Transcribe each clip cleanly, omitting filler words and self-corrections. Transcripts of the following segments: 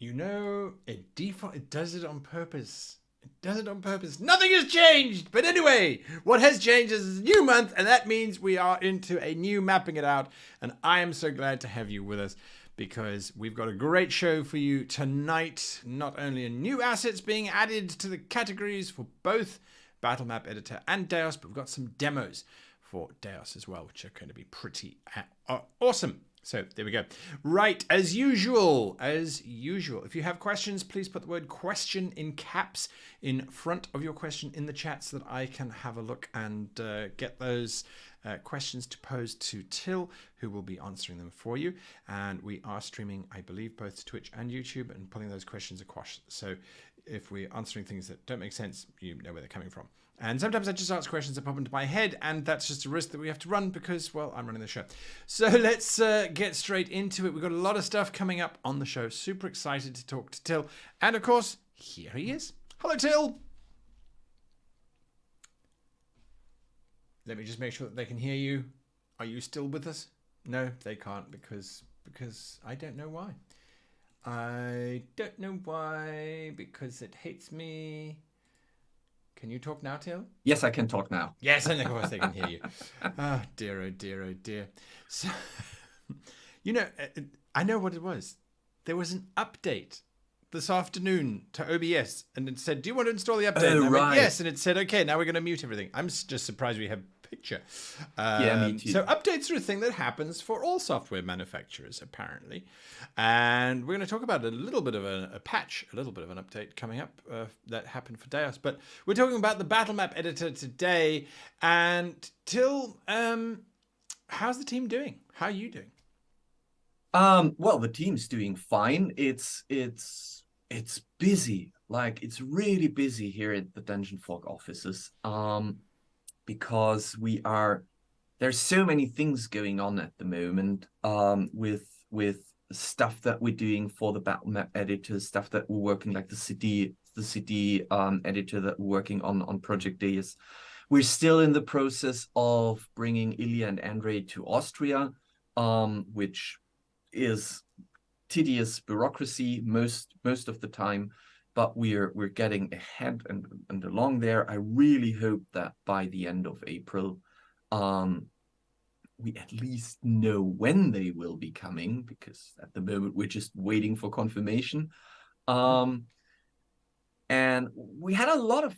You know, it does it on purpose. It does it on purpose. Nothing has changed. But anyway, what has changed is a new month, and that means we are into a new Mapping It Out. And I am so glad to have you with us because we've got a great show for you tonight. Not only are new assets being added to the categories for both Battlemap Editor and DEIOS, but we've got some demos for DEIOS as well, which are going to be pretty awesome. So there we go. Right, as usual, if you have questions, please put the word question in caps in front of your question in the chat so that I can have a look and get those questions to pose to Till, who will be answering them for you. And we are streaming, I believe, both to Twitch and YouTube and pulling those questions across. So if we're answering things that don't make sense, you know where they're coming from. And sometimes I just ask questions that pop into my head, and that's just a risk that we have to run because, well, I'm running the show. So let's get straight into it. We've got a lot of stuff coming up on the show. Super excited to talk to Till. And of course, here he is. Hello, Till. Let me just make sure that they can hear you. Are you still with us? No, they can't because I don't know why. I don't know why, because it hates me. Can you talk now, Till? Yes, I can talk now. Yes, and of course they can hear you. Oh, dear, oh, dear, oh, dear. So, you know, I know what it was. There was an update this afternoon to OBS, and it said, do you want to install the update? Oh, and I right. went, yes, and it said, okay, now we're going to mute everything. I'm just surprised we have a picture. Yeah, me too. So updates are a thing that happens for all software manufacturers, apparently. And we're going to talk about a little bit of a patch, a little bit of an update coming up that happened for DEIOS. But we're talking about the Battlemap Editor today. And Till, how's the team doing? How are you doing? Well, the team's doing fine. It's busy. Like, it's really busy here at the DungeonFog offices. Because there's so many things going on at the moment. With stuff that we're doing for the Battlemap Editor, stuff that we're working, like the CD editor that we're working on Project DEIOS. We're still in the process of bringing Ilya and Andre to Austria, which is tedious bureaucracy most of the time, but we're getting ahead and along there. I really hope that by the end of April, we at least know when they will be coming, because at the moment we're just waiting for confirmation. And we had a lot of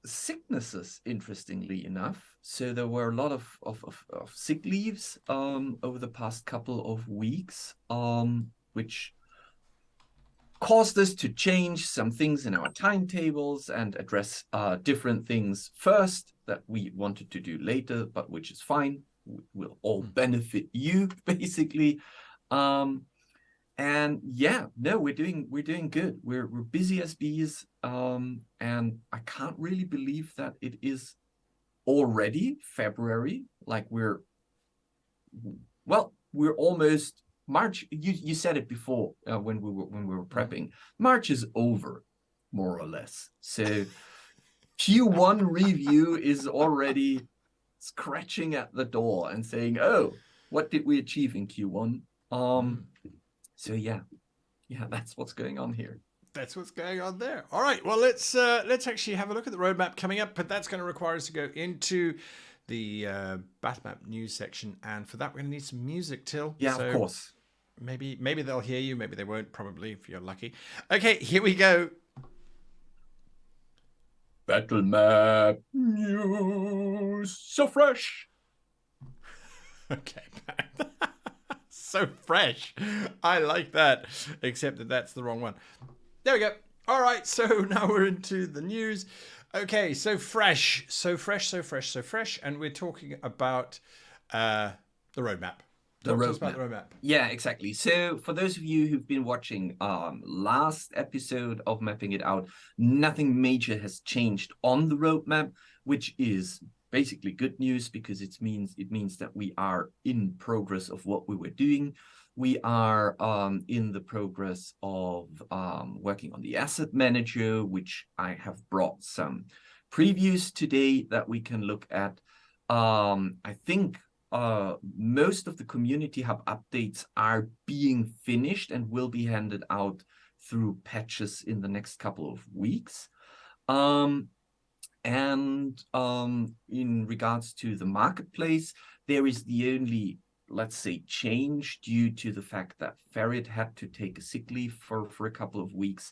sicknesses, interestingly enough. So there were a lot of sick leaves over the past couple of weeks, which caused us to change some things in our timetables and address different things first that we wanted to do later, but which is fine. Will all benefit you, basically. And yeah, no, we're doing good. We're busy as bees, and I can't really believe that it is already February. Like, we're almost March. You said it before when we were prepping. March is over, more or less. So Q1 review is already scratching at the door and saying, "Oh, what did we achieve in Q1?" So yeah, that's what's going on here. That's what's going on there. All right, well, let's actually have a look at the roadmap coming up, but that's going to require us to go into the Battlemap news section, and for that we're going to need some music, Till. Yeah, so of course. Maybe they'll hear you, maybe they won't, probably, if you're lucky. Okay, here we go. Battlemap news, so fresh. Okay, so fresh. I like that, except that that's the wrong one. There we go. All right, so now we're into the news. Okay, so fresh, and we're talking about the roadmap. Talk to us about the roadmap. Yeah, exactly. So for those of you who've been watching last episode of Mapping It Out, nothing major has changed on the roadmap, which is basically good news, because it means that we are in progress of what we were doing. We are in the progress of working on the asset manager, which I have brought some previews today that we can look at. I think most of the community hub updates are being finished and will be handed out through patches in the next couple of weeks. In regards to the marketplace, there is the only, let's say, change due to the fact that Ferret had to take a sick leave for a couple of weeks.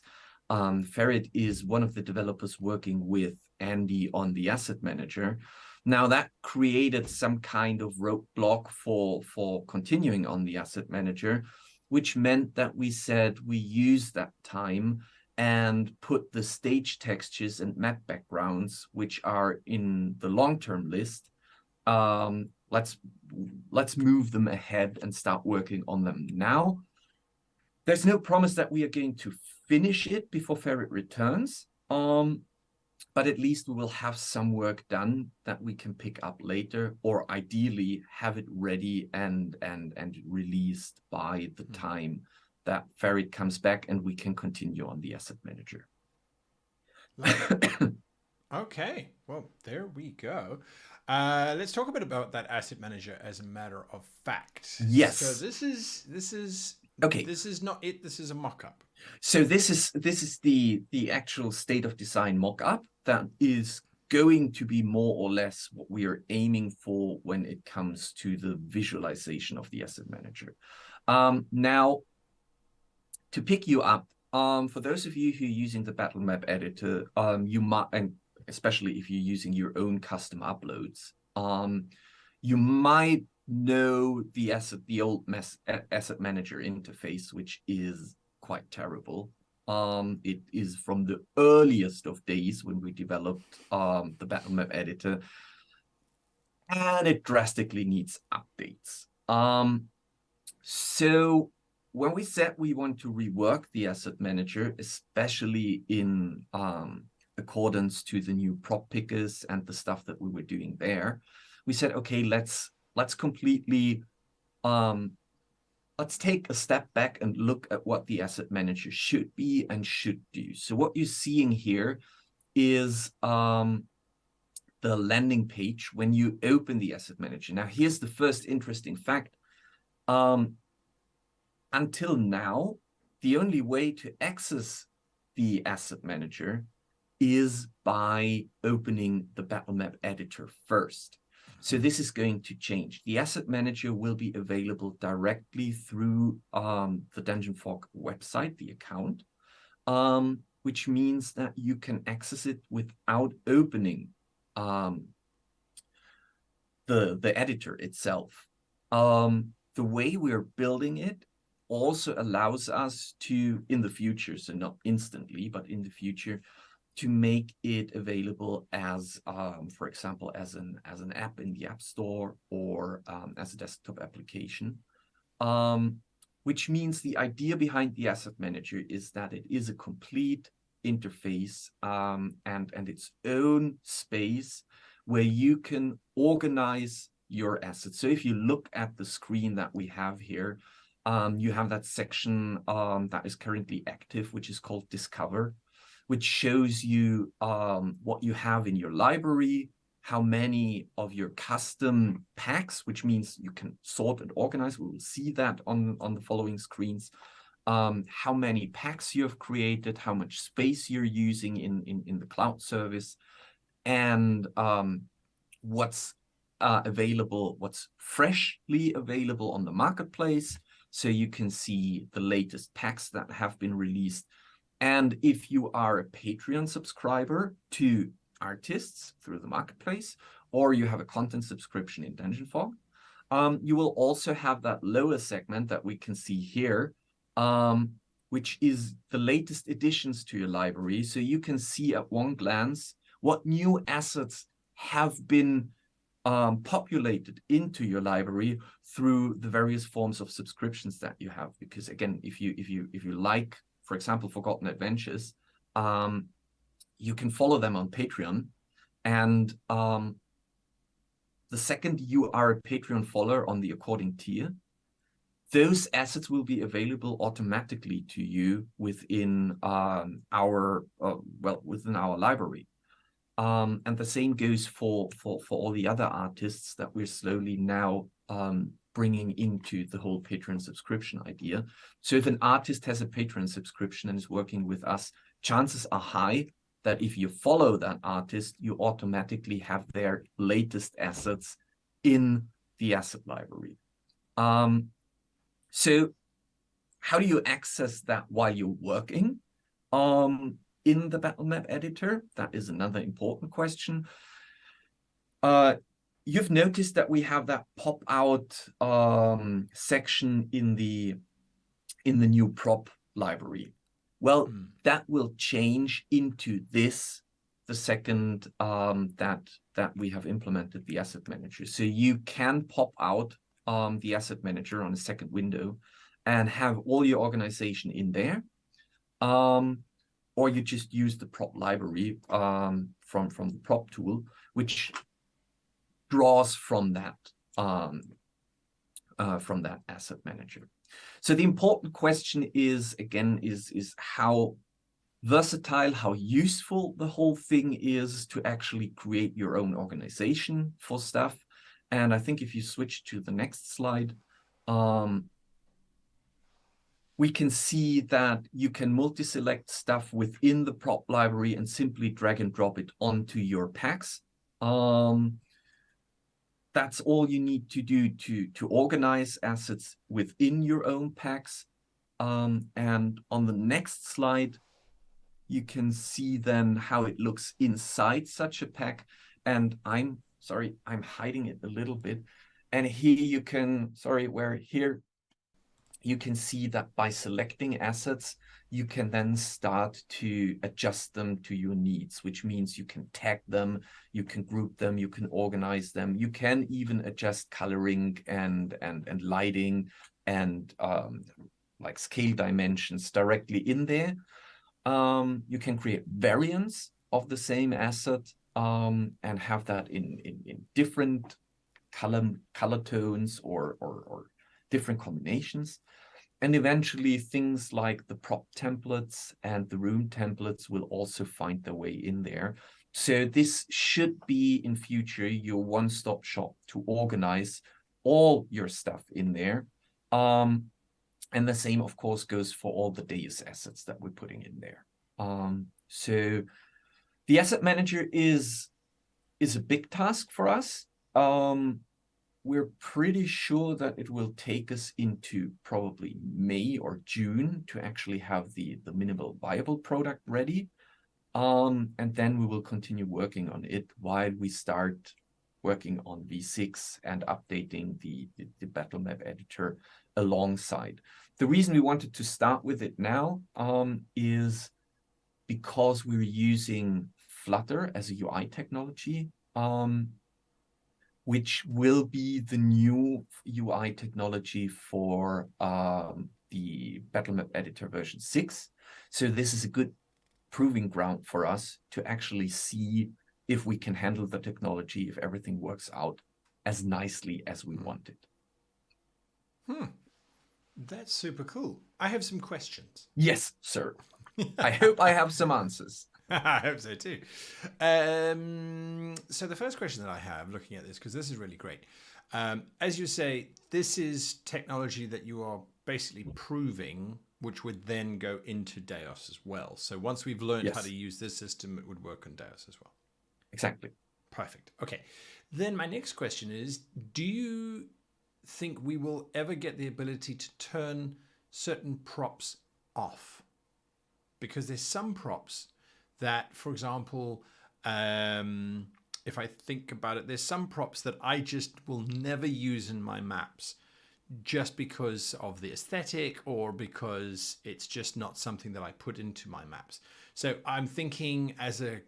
Ferret is one of the developers working with Andy on the asset manager. Now that created some kind of roadblock for continuing on the asset manager, which meant that we said we use that time and put the stage textures and map backgrounds, which are in the long-term list, let's move them ahead and start working on them now. There's no promise that we are going to finish it before Ferret returns, but at least we will have some work done that we can pick up later, or ideally have it ready and released by the time that Ferret comes back and we can continue on the asset manager. Okay, well, there we go. Let's talk a bit about that asset manager as a matter of fact. Yes. So this is okay. This is not it. This is a mock-up. So this is the actual state of design mock-up that is going to be more or less what we are aiming for when it comes to the visualization of the asset manager. Now, to pick you up, for those of you who are using the Battlemap Editor, you might, and especially if you're using your own custom uploads, you might know the old asset manager interface, which is quite terrible. It is from the earliest of days when we developed the Battlemap Editor, and it drastically needs updates. So when we said we want to rework the asset manager, especially in accordance to the new prop pickers and the stuff that we were doing there, we said, okay, let's completely let's take a step back and look at what the asset manager should be and should do. So what you're seeing here is the landing page when you open the asset manager. Now, here's the first interesting fact. Until now, the only way to access the asset manager is by opening the Battlemap Editor first. So this is going to change. The asset manager will be available directly through the DungeonFog website, the account, which means that you can access it without opening the editor itself. The way we're building it also allows us to, in the future, so not instantly, but in the future, to make it available as, for example, as an app in the App Store or as a desktop application. Which means the idea behind the asset manager is that it is a complete interface and its own space where you can organize your assets. So if you look at the screen that we have here, you have that section that is currently active, which is called Discover, which shows you what you have in your library, how many of your custom packs, which means you can sort and organize. We will see that on the following screens. How many packs you have created, how much space you're using in the cloud service, and what's available, what's freshly available on the marketplace. So you can see the latest packs that have been released. And if you are a Patreon subscriber to artists through the marketplace, or you have a content subscription in DungeonFog, you will also have that lower segment that we can see here, which is the latest additions to your library. So you can see at one glance what new assets have been populated into your library through the various forms of subscriptions that you have. Because again, if you like, for example, Forgotten Adventures, you can follow them on Patreon, and the second you are a Patreon follower on the according tier, those assets will be available automatically to you within within our library. And the same goes for all the other artists that we're slowly now bringing into the whole Patreon subscription idea. So if an artist has a Patreon subscription and is working with us, chances are high that if you follow that artist, you automatically have their latest assets in the asset library. So how do you access that while you're working in the Battlemap Editor? That is another important question. You've noticed that we have that pop-out section in the new prop library. Well, that will change into this the second that we have implemented the asset manager. So you can pop out the asset manager on a second window and have all your organization in there. Or you just use the prop library from the prop tool, which draws from that asset manager. So the important question is, again, is how versatile, how useful the whole thing is to actually create your own organization for stuff. And I think if you switch to the next slide, we can see that you can multi-select stuff within the prop library and simply drag and drop it onto your packs. That's all you need to do to organize assets within your own packs. And on the next slide, you can see then how it looks inside such a pack. And I'm hiding it a little bit. And here you can, you can see that by selecting assets, you can then start to adjust them to your needs, which means you can tag them, you can group them, you can organize them, you can even adjust coloring and lighting and like scale dimensions directly in there. You can create variants of the same asset and have that in different color tones or different combinations. And eventually things like the prop templates and the room templates will also find their way in there. So this should be in future your one-stop shop to organize all your stuff in there. And the same, of course, goes for all the DEIOS assets that we're putting in there. So the asset manager is a big task for us. We're pretty sure that it will take us into probably May or June to actually have the minimal viable product ready. And then we will continue working on it while we start working on V6 and updating the Battlemap Editor alongside. The reason we wanted to start with it now is because we're using Flutter as a UI technology, which will be the new UI technology for the Battlemap Editor version 6. So this is a good proving ground for us to actually see if we can handle the technology, if everything works out as nicely as we want it. That's super cool. I have some questions. Yes, sir. I hope I have some answers. I hope so too. So the first question that I have looking at this, because this is really great. As you say, this is technology that you are basically proving, which would then go into DEIOS as well. So once we've learned how to use this system, it would work on DEIOS as well. Exactly. Perfect. Okay. Then my next question is, do you think we will ever get the ability to turn certain props off? Because there's some props that, for example, if I think about it, there's some props that I just will never use in my maps just because of the aesthetic or because it's just not something that I put into my maps. So I'm thinking as a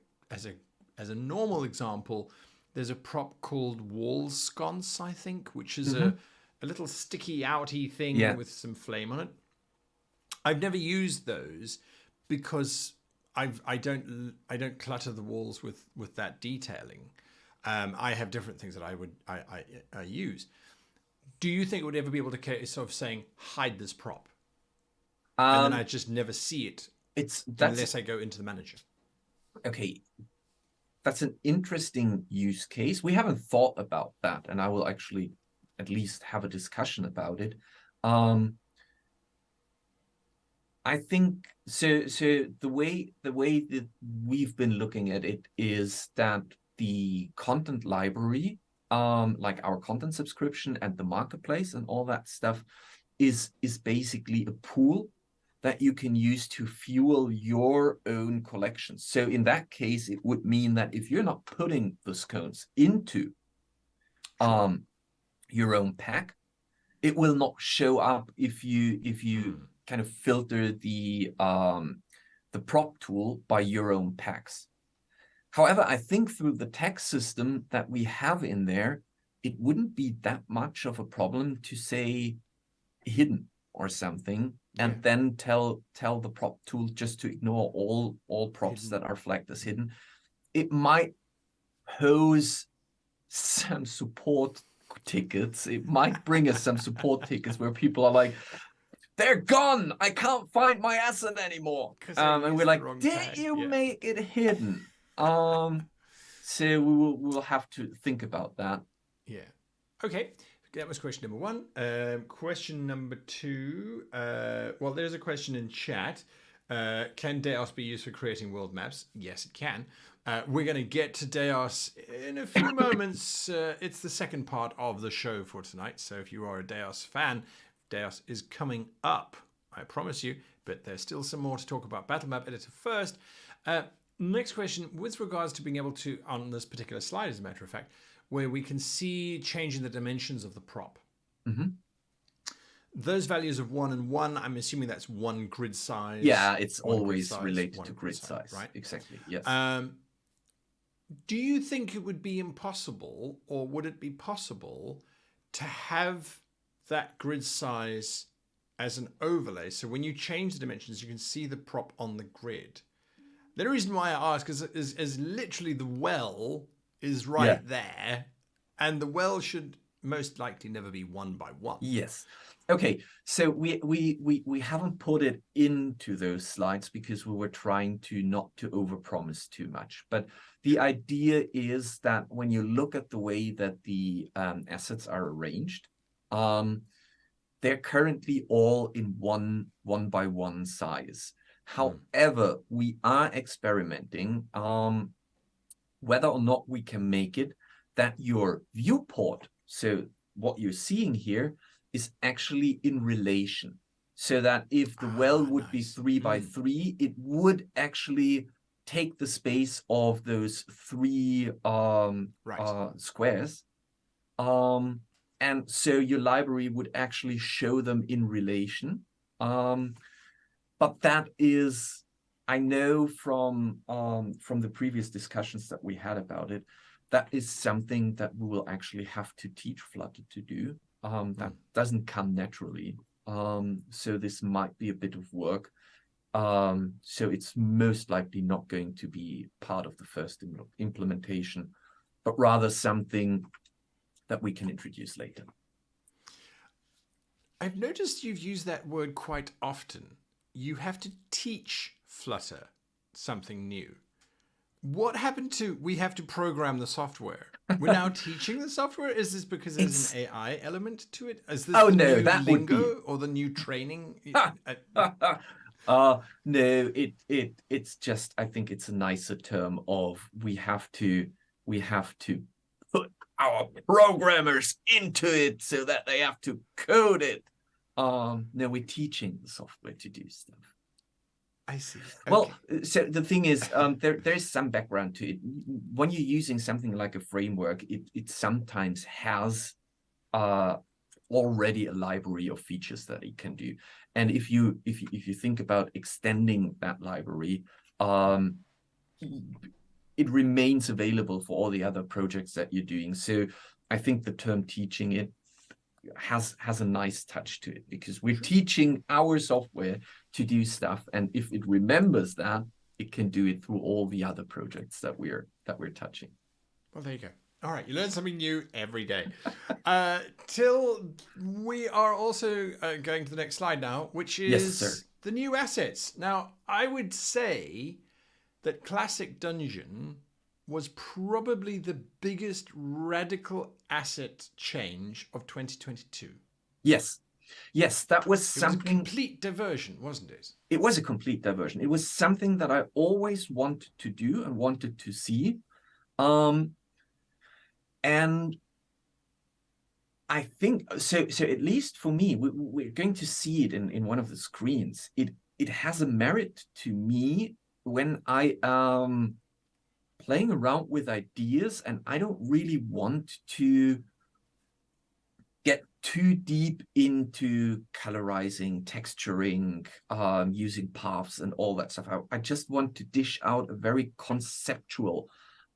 normal example, there's a prop called wall sconce, I think, which is a little sticky outy thing with some flame on it. I've never used those because I don't clutter the walls with that detailing. I have different things that I use. Do you think it would ever be able to sort of saying hide this prop, and then I just never see it unless I go into the manager? Okay, that's an interesting use case. We haven't thought about that, and I will actually at least have a discussion about it. I think so. So the way that we've been looking at it is that the content library, like our content subscription and the marketplace and all that stuff, is basically a pool that you can use to fuel your own collection. So in that case, it would mean that if you're not putting the scones into your own pack, it will not show up if you kind of filter the prop tool by your own packs. However, I think through the tag system that we have in there, it wouldn't be that much of a problem to say hidden or something, and then tell the prop tool just to ignore all props that are flagged as hidden. It might pose some support tickets. It might bring us some support tickets where people are like, they're gone, I can't find my asset anymore. And we're like, did you make it hidden? So we'll have to think about that. Yeah. Okay. That was question number one. Question number two. Well, there's a question in chat. Can DEIOS be used for creating world maps? Yes, it can. We're going to get to DEIOS in a few moments. It's the second part of the show for tonight. So if you are a DEIOS fan, DEIOS is coming up, I promise you. But there's still some more to talk about. Battlemap Editor first. Next question, with regards to being able to, on this particular slide, as a matter of fact, where we can see changing the dimensions of the prop. Mm-hmm. Those values of 1 and 1, I'm assuming that's one grid size. Yeah, it's always related to grid size. Right? Exactly, yes. Do you think it would be impossible, or would it be possible to have that grid size as an overlay? So when you change the dimensions, you can see the prop on the grid. The reason why I ask is literally the well is right there, and the well should most likely never be 1 by 1. Yes. Okay. So we haven't put it into those slides because we were trying to not to overpromise too much. But the idea is that when you look at the way that the assets are arranged, they're currently all in 1 by 1 size. However, we are experimenting whether or not we can make it that your viewport, so what you're seeing here, is actually in relation. So that if the well would be 3 by 3, it would actually take the space of those 3 squares. And so your library would actually show them in relation. But that is, I know from the previous discussions that we had about it, that is something that we will actually have to teach Flutter to do. That doesn't come naturally. So this might be a bit of work. So it's most likely not going to be part of the first implementation, but rather something that we can introduce later. I've noticed you've used that word quite often. You have to teach Flutter something new. What happened to we have to program the software? We're now teaching the software? Is this because there's an AI element to it? Is this the new lingo or the new training? No, it's just, I think it's a nicer term of we have to put our programmers into it so that they have to code it. No, we're teaching the software to do stuff. I see. Okay. Well, so the thing is, there's some background to it. When you're using something like a framework, it sometimes has already a library of features that it can do. And if you think about extending that library, it remains available for all the other projects that you're doing. So I think the term teaching it has a nice touch to it, because we're teaching our software to do stuff, and if it remembers that, it can do it through all the other projects that we're touching. Well, there you go. All right, you learn something new every day. Till we are also going to the next slide now, which is the new assets. Now, I would say that Classic Dungeon was probably the biggest radical asset change of 2022. Yes. Yes, that was It was a something. complete diversion, wasn't it? It was a complete diversion. It was something that I always wanted to do and wanted to see. And I think so. So at least for me, we're going to see it in one of the screens. It has a merit to me when I playing around with ideas, and I don't really want to get too deep into colorizing, texturing, using paths and all that stuff. I just want to dish out a very conceptual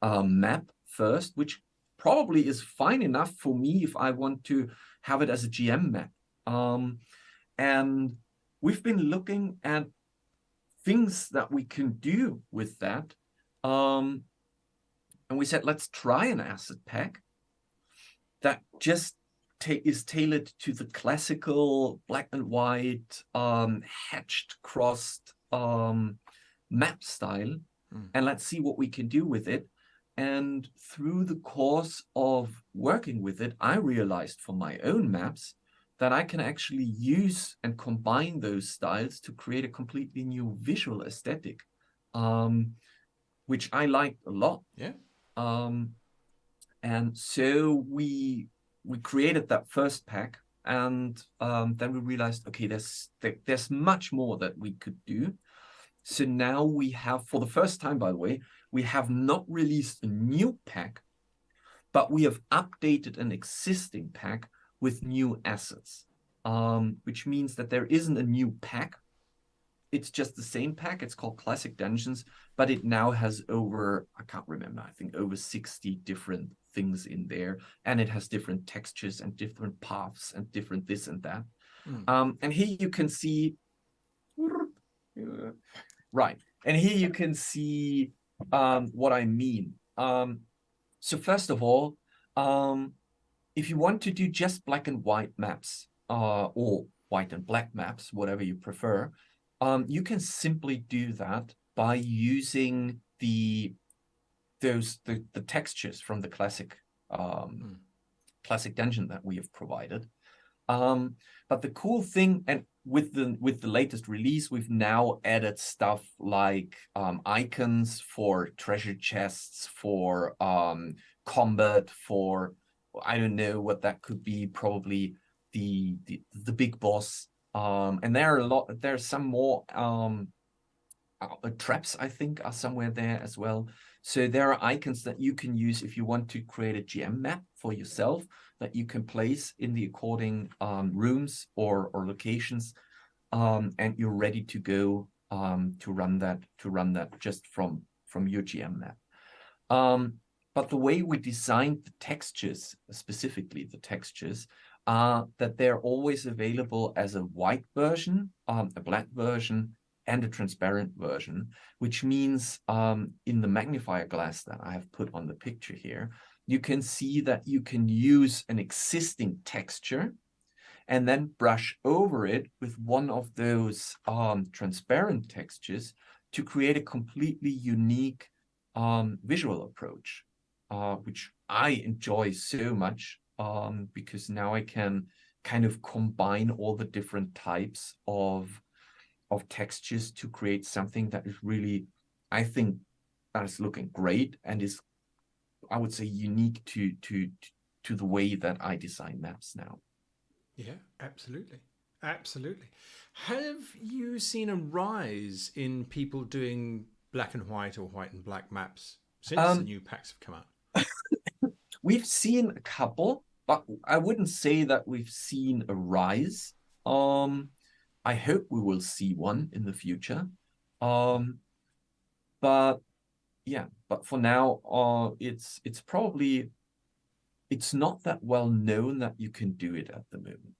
map first, which probably is fine enough for me if I want to have it as a GM map. And we've been looking at things that we can do with that. And we said, let's try an asset pack that just is tailored to the classical black and white, hatched, crossed map style. And let's see what we can do with it. And through the course of working with it, I realized for my own maps that I can actually use and combine those styles to create a completely new visual aesthetic, which I liked a lot. Yeah. And so we created that first pack, and then we realized, okay, there's much more that we could do. So now we have, for the first time, by the way, we have not released a new pack, but we have updated an existing pack with new assets, which means that there isn't a new pack. It's just the same pack. It's called Classic Dungeons, but it now has over, I can't remember, I think over 60 different things in there. And it has different textures and different paths and different this and that. And here you can see, right. And here you can see what I mean. So first of all, if you want to do just black and white maps, or white and black maps, whatever you prefer, you can simply do that by using the textures from the classic dungeon that we have provided. But the cool thing, and with the latest release, we've now added stuff like icons for treasure chests, for combat, for I don't know what that could be, probably the big boss. And there's some more traps, I think, are somewhere there as well. So there are icons that you can use if you want to create a GM map for yourself that you can place in the according rooms or locations, and you're ready to go to run that just from your GM map. But the way we designed the textures, specifically the textures, that they're always available as a white version, a black version, and a transparent version, which means in the magnifier glass that I have put on the picture here, you can see that you can use an existing texture and then brush over it with one of those transparent textures to create a completely unique visual approach, which I enjoy so much, because now I can kind of combine all the different types of textures to create something that is really, I think, that is looking great and is, I would say, unique to the way that I design maps now. Yeah, absolutely. Absolutely. Have you seen a rise in people doing black and white or white and black maps since the new packs have come out? We've seen a couple, but I wouldn't say that we've seen a rise. I hope we will see one in the future. But yeah, but for now, it's probably, it's not that well known that you can do it at the moment.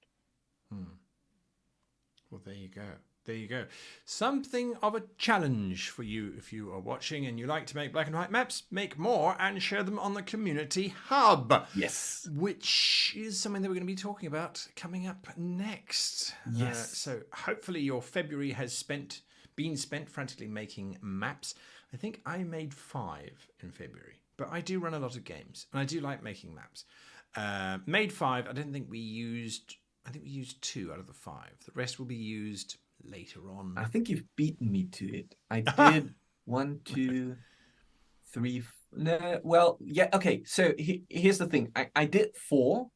Well, there you go. There you go. Something of a challenge for you if you are watching and you like to make black and white maps. Make more and share them on the community hub. Yes. Which is something that we're going to be talking about coming up next. Yes. So hopefully your February has been spent frantically making maps. I think I made 5 in February. but I do run a lot of games, and I do like making maps. Made 5. I don't think we used. I think we used 2 out of the 5. The rest will be used later on. I think you've beaten me to it. I did 1, 2, 3. No, well, yeah. Okay. So here's the thing. I did 4.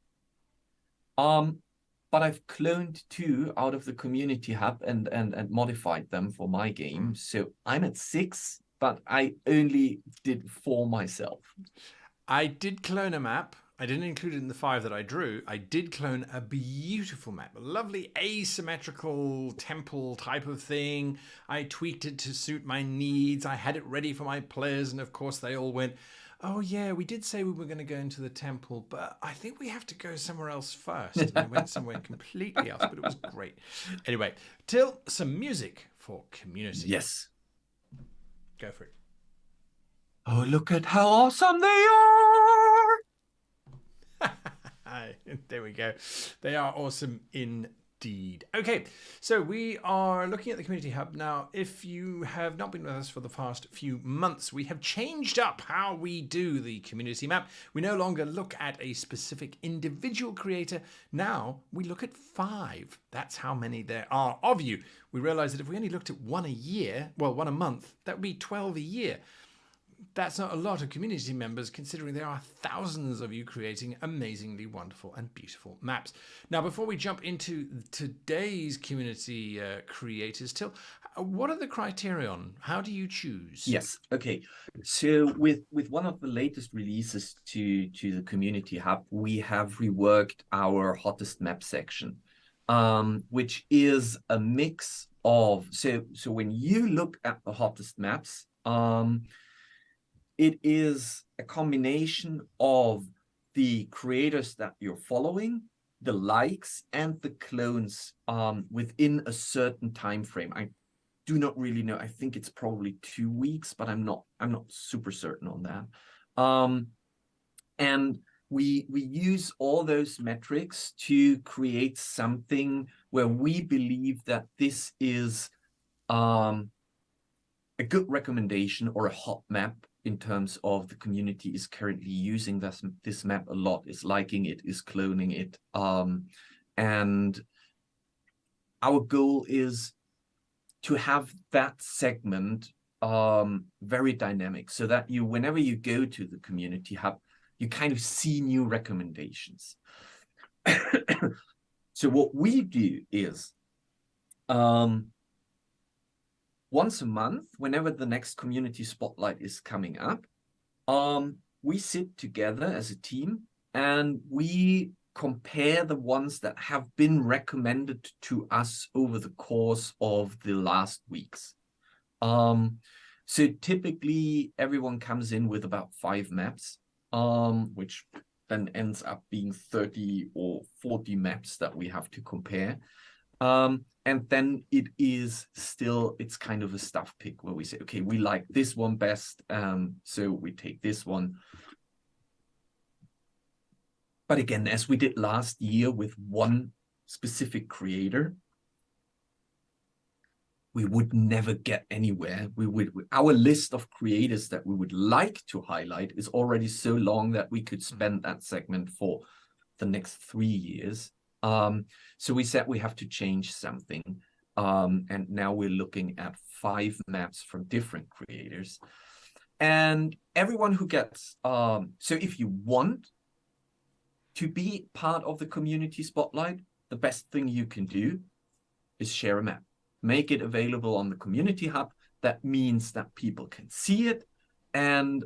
But I've cloned 2 out of the community hub and modified them for my game. So I'm at 6, but I only did 4 myself. I did clone a map. I didn't include it in the 5 that I drew. I did clone a beautiful map, a lovely asymmetrical temple type of thing. I tweaked it to suit my needs. I had it ready for my players, and of course they all went, oh yeah, we did say we were going to go into the temple, but I think we have to go somewhere else first. And I went somewhere completely else, but it was great. Anyway, Till, some music for community. Yes. Go for it. Oh, look at how awesome they are! There we go. They are awesome indeed. Okay, so we are looking at the Community Hub. Now, if you have not been with us for the past few months, we have changed up how we do the community map. We no longer look at a specific individual creator. Now, we look at 5. That's how many there are of you. We realize that if we only looked at 1 a year, well, 1 a month, that would be 12 a year. That's not a lot of community members, considering there are thousands of you creating amazingly wonderful and beautiful maps. Now, before we jump into today's community creators, Till, what are the criterion? How do you choose? Yes. Okay. So with one of the latest releases to the community hub, we have reworked our hottest map section, which is a mix of so when you look at the hottest maps, it is a combination of the creators that you're following, the likes, and the clones within a certain time frame. I do not really know. I think it's probably 2 weeks, but I'm not super certain on that. And we use all those metrics to create something where we believe that this is a good recommendation or a hot map in terms of the community is currently using this map a lot, is liking it, is cloning it. And our goal is to have that segment very dynamic, so that whenever you go to the community hub, you kind of see new recommendations. So what we do is once a month, whenever the next community spotlight is coming up, we sit together as a team and we compare the ones that have been recommended to us over the course of the last weeks. So typically everyone comes in with about 5 maps, which then ends up being 30 or 40 maps that we have to compare. And then it's kind of a stuff pick where we say, okay, we like this one best, so we take this one. But again, as we did last year with one specific creator, we would never get anywhere. Our list of creators that we would like to highlight is already so long that we could spend that segment for the next 3 years. So we said we have to change something. And now we're looking at 5 maps from different creators. And everyone who gets, so if you want to be part of the community spotlight, the best thing you can do is share a map. Make it available on the community hub. That means that people can see it. And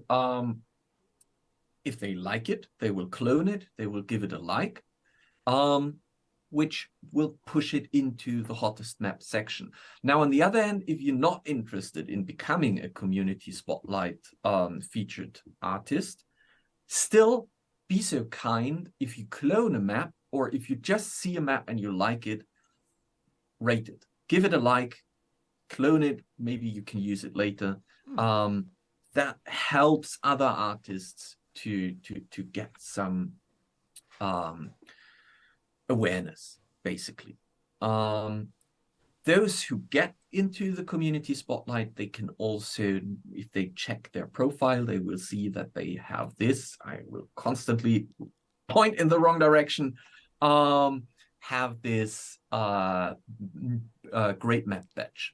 if they like it, they will clone it. They will give it a like. Which will push it into the hottest map section. Now, on the other hand, if you're not interested in becoming a community spotlight featured artist, still be so kind, if you clone a map or if you just see a map and you like it, rate it. Give it a like, clone it, maybe you can use it later. That helps other artists to get some awareness, basically. There those who get into the community spotlight, they can also, if they check their profile, they will see that they have this. I will constantly point in the wrong direction. Have this great map badge.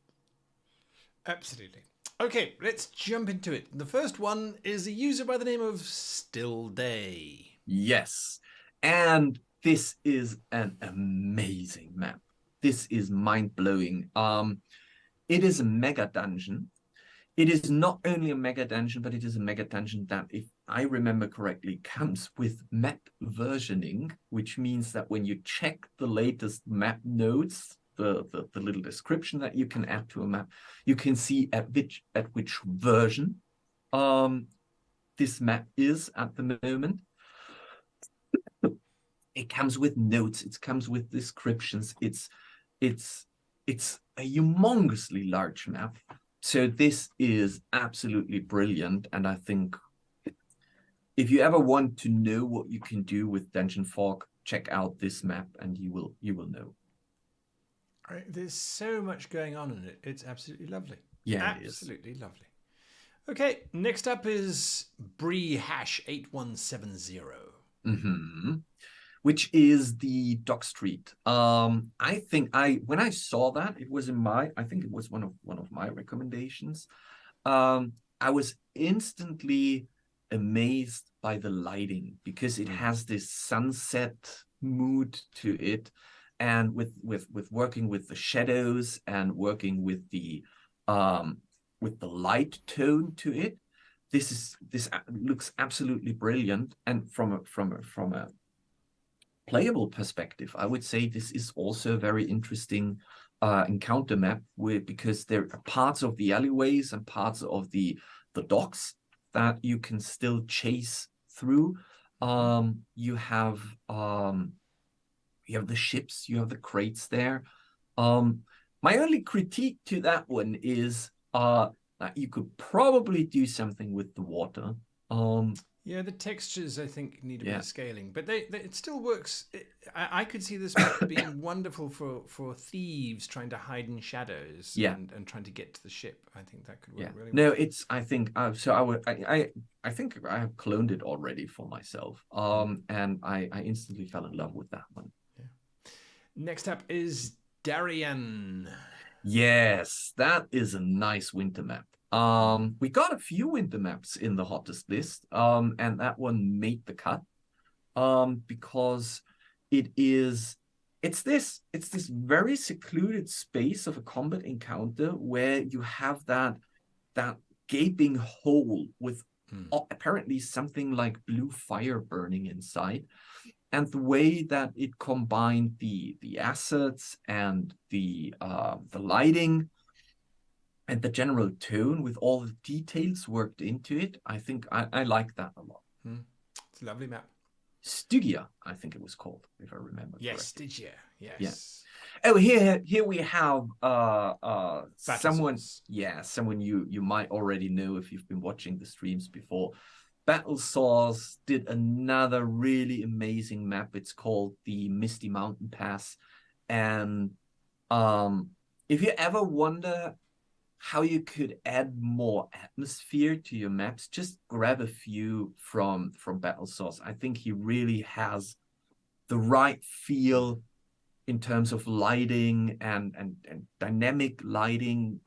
Absolutely. Okay, let's jump into it. The first one is a user by the name of Still Day. Yes, and this is an amazing map. This is mind-blowing. It is a mega dungeon. It is not only a mega dungeon, but it is a mega dungeon that, if I remember correctly, comes with map versioning, which means that when you check the latest map nodes, the little description that you can add to a map, you can see at which version this map is at the moment. It comes with notes. It comes with descriptions. It's a humongously large map. So this is absolutely brilliant. And I think if you ever want to know what you can do with DungeonFog, check out this map and you will know. All right, there's so much going on in it. It's absolutely lovely. Yeah, absolutely lovely. Okay, next up is Bree Hash 8170. Which is the Dock Street. I think when I saw that, it was I think it was one of my recommendations. I was instantly amazed by the lighting because it has this sunset mood to it, and with working with the shadows and working with the light tone to it, this looks absolutely brilliant. And from a playable perspective, I would say this is also a very interesting encounter map because there are parts of the alleyways and parts of the docks that you can still chase through. You have the ships, you have the crates there. My only critique to that one is that you could probably do something with the water. Yeah, the textures, I think, need a bit of scaling, but it still works. I could see this map being wonderful for thieves trying to hide in shadows and trying to get to the ship. I think that could work really well. No, I think I think I have cloned it already for myself, and I instantly fell in love with that one. Yeah. Next up is Darien. Yes, that is a nice winter map. We got a few winter maps in the hottest list, and that one made the cut, because it's this very secluded space of a combat encounter where you have that gaping hole with apparently something like blue fire burning inside, and the way that it combined the assets and the lighting and the general tone with all the details worked into it, I think I like that a lot. It's a lovely map. Stygia, I think it was called, if I remember correctly. Stygia. Yes. Yeah. Oh, here we have someone. Sauce. Yeah, someone you might already know if you've been watching the streams before. Battle Sauce did another really amazing map. It's called the Misty Mountain Pass, and if you ever wonder how you could add more atmosphere to your maps, just grab a few from Battle Sauce. I think he really has the right feel in terms of lighting and dynamic lighting,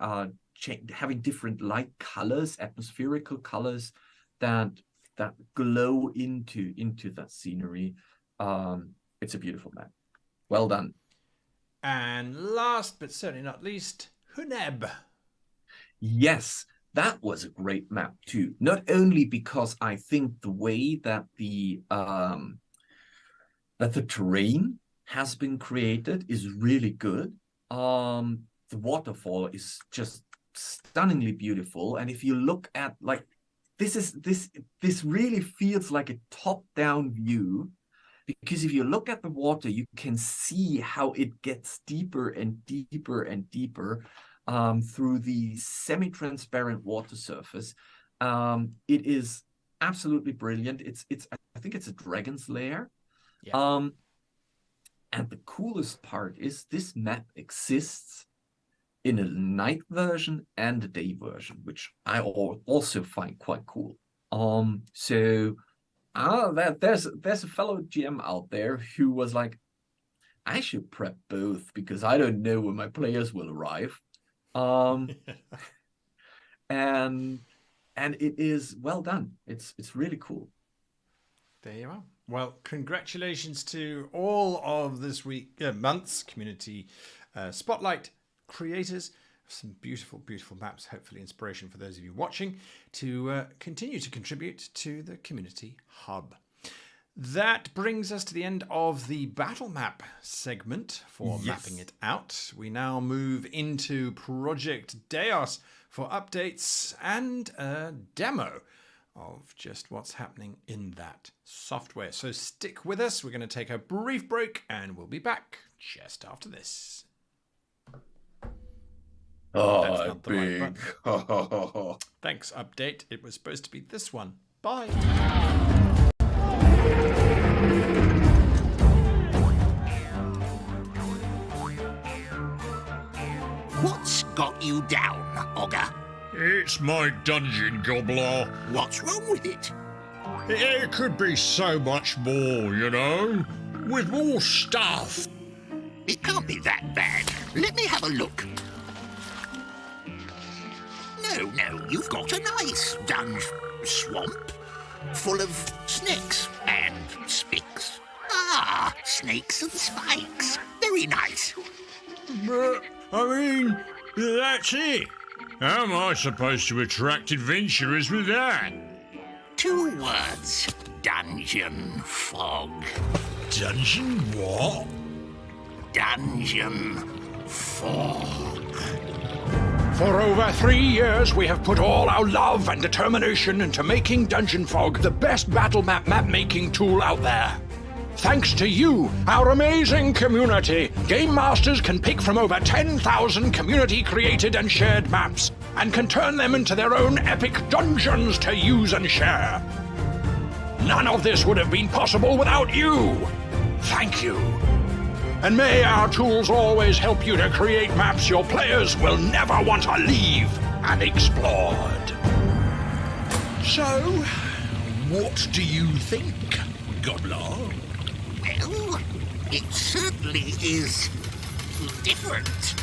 having different light colors, atmospherical colors that glow into that scenery. It's a beautiful map. Well done. And last but certainly not least, Huneb. Yes, that was a great map too. Not only because I think the way that the terrain has been created is really good. The waterfall is just stunningly beautiful, and if you look at this really feels like a top-down view, because if you look at the water, you can see how it gets deeper and deeper and deeper. Through the semi-transparent water surface. It is absolutely brilliant. I think it's a dragon's lair. Yeah. And the coolest part is this map exists in a night version and a day version, which I also find quite cool. So there's a fellow GM out there who was like, I should prep both because I don't know when my players will arrive. And it is well done. It's really cool. There you are. Well, congratulations to all of this month's community spotlight creators. Some beautiful, beautiful maps, hopefully inspiration for those of you watching to continue to contribute to the community hub. That brings us to the end of the battle map segment for mapping it out. We now move into Project DEIOS for updates and a demo of just what's happening in that software. So stick with us. We're going to take a brief break and we'll be back just after this. That's not the big. Right button. Thanks, update. It was supposed to be this one. Bye. What's got you down, Ogre? It's my dungeon, Gobbler. What's wrong with it? It could be so much more, you know? With more stuff. It can't be that bad. Let me have a look. No, you've got a nice dunge swamp full of snakes and spicks. Ah, snakes and spikes. Very nice. But, I mean, that's it. How am I supposed to attract adventurers with that? 2 words. DungeonFog. Dungeon what? DungeonFog. For over 3 years, we have put all our love and determination into making DungeonFog the best battle map making tool out there. Thanks to you, our amazing community, Game Masters can pick from over 10,000 community-created and shared maps, and can turn them into their own epic dungeons to use and share. None of this would have been possible without you. Thank you. And may our tools always help you to create maps your players will never want to leave unexplored. So, what do you think, Gobbler? Well, it certainly is different.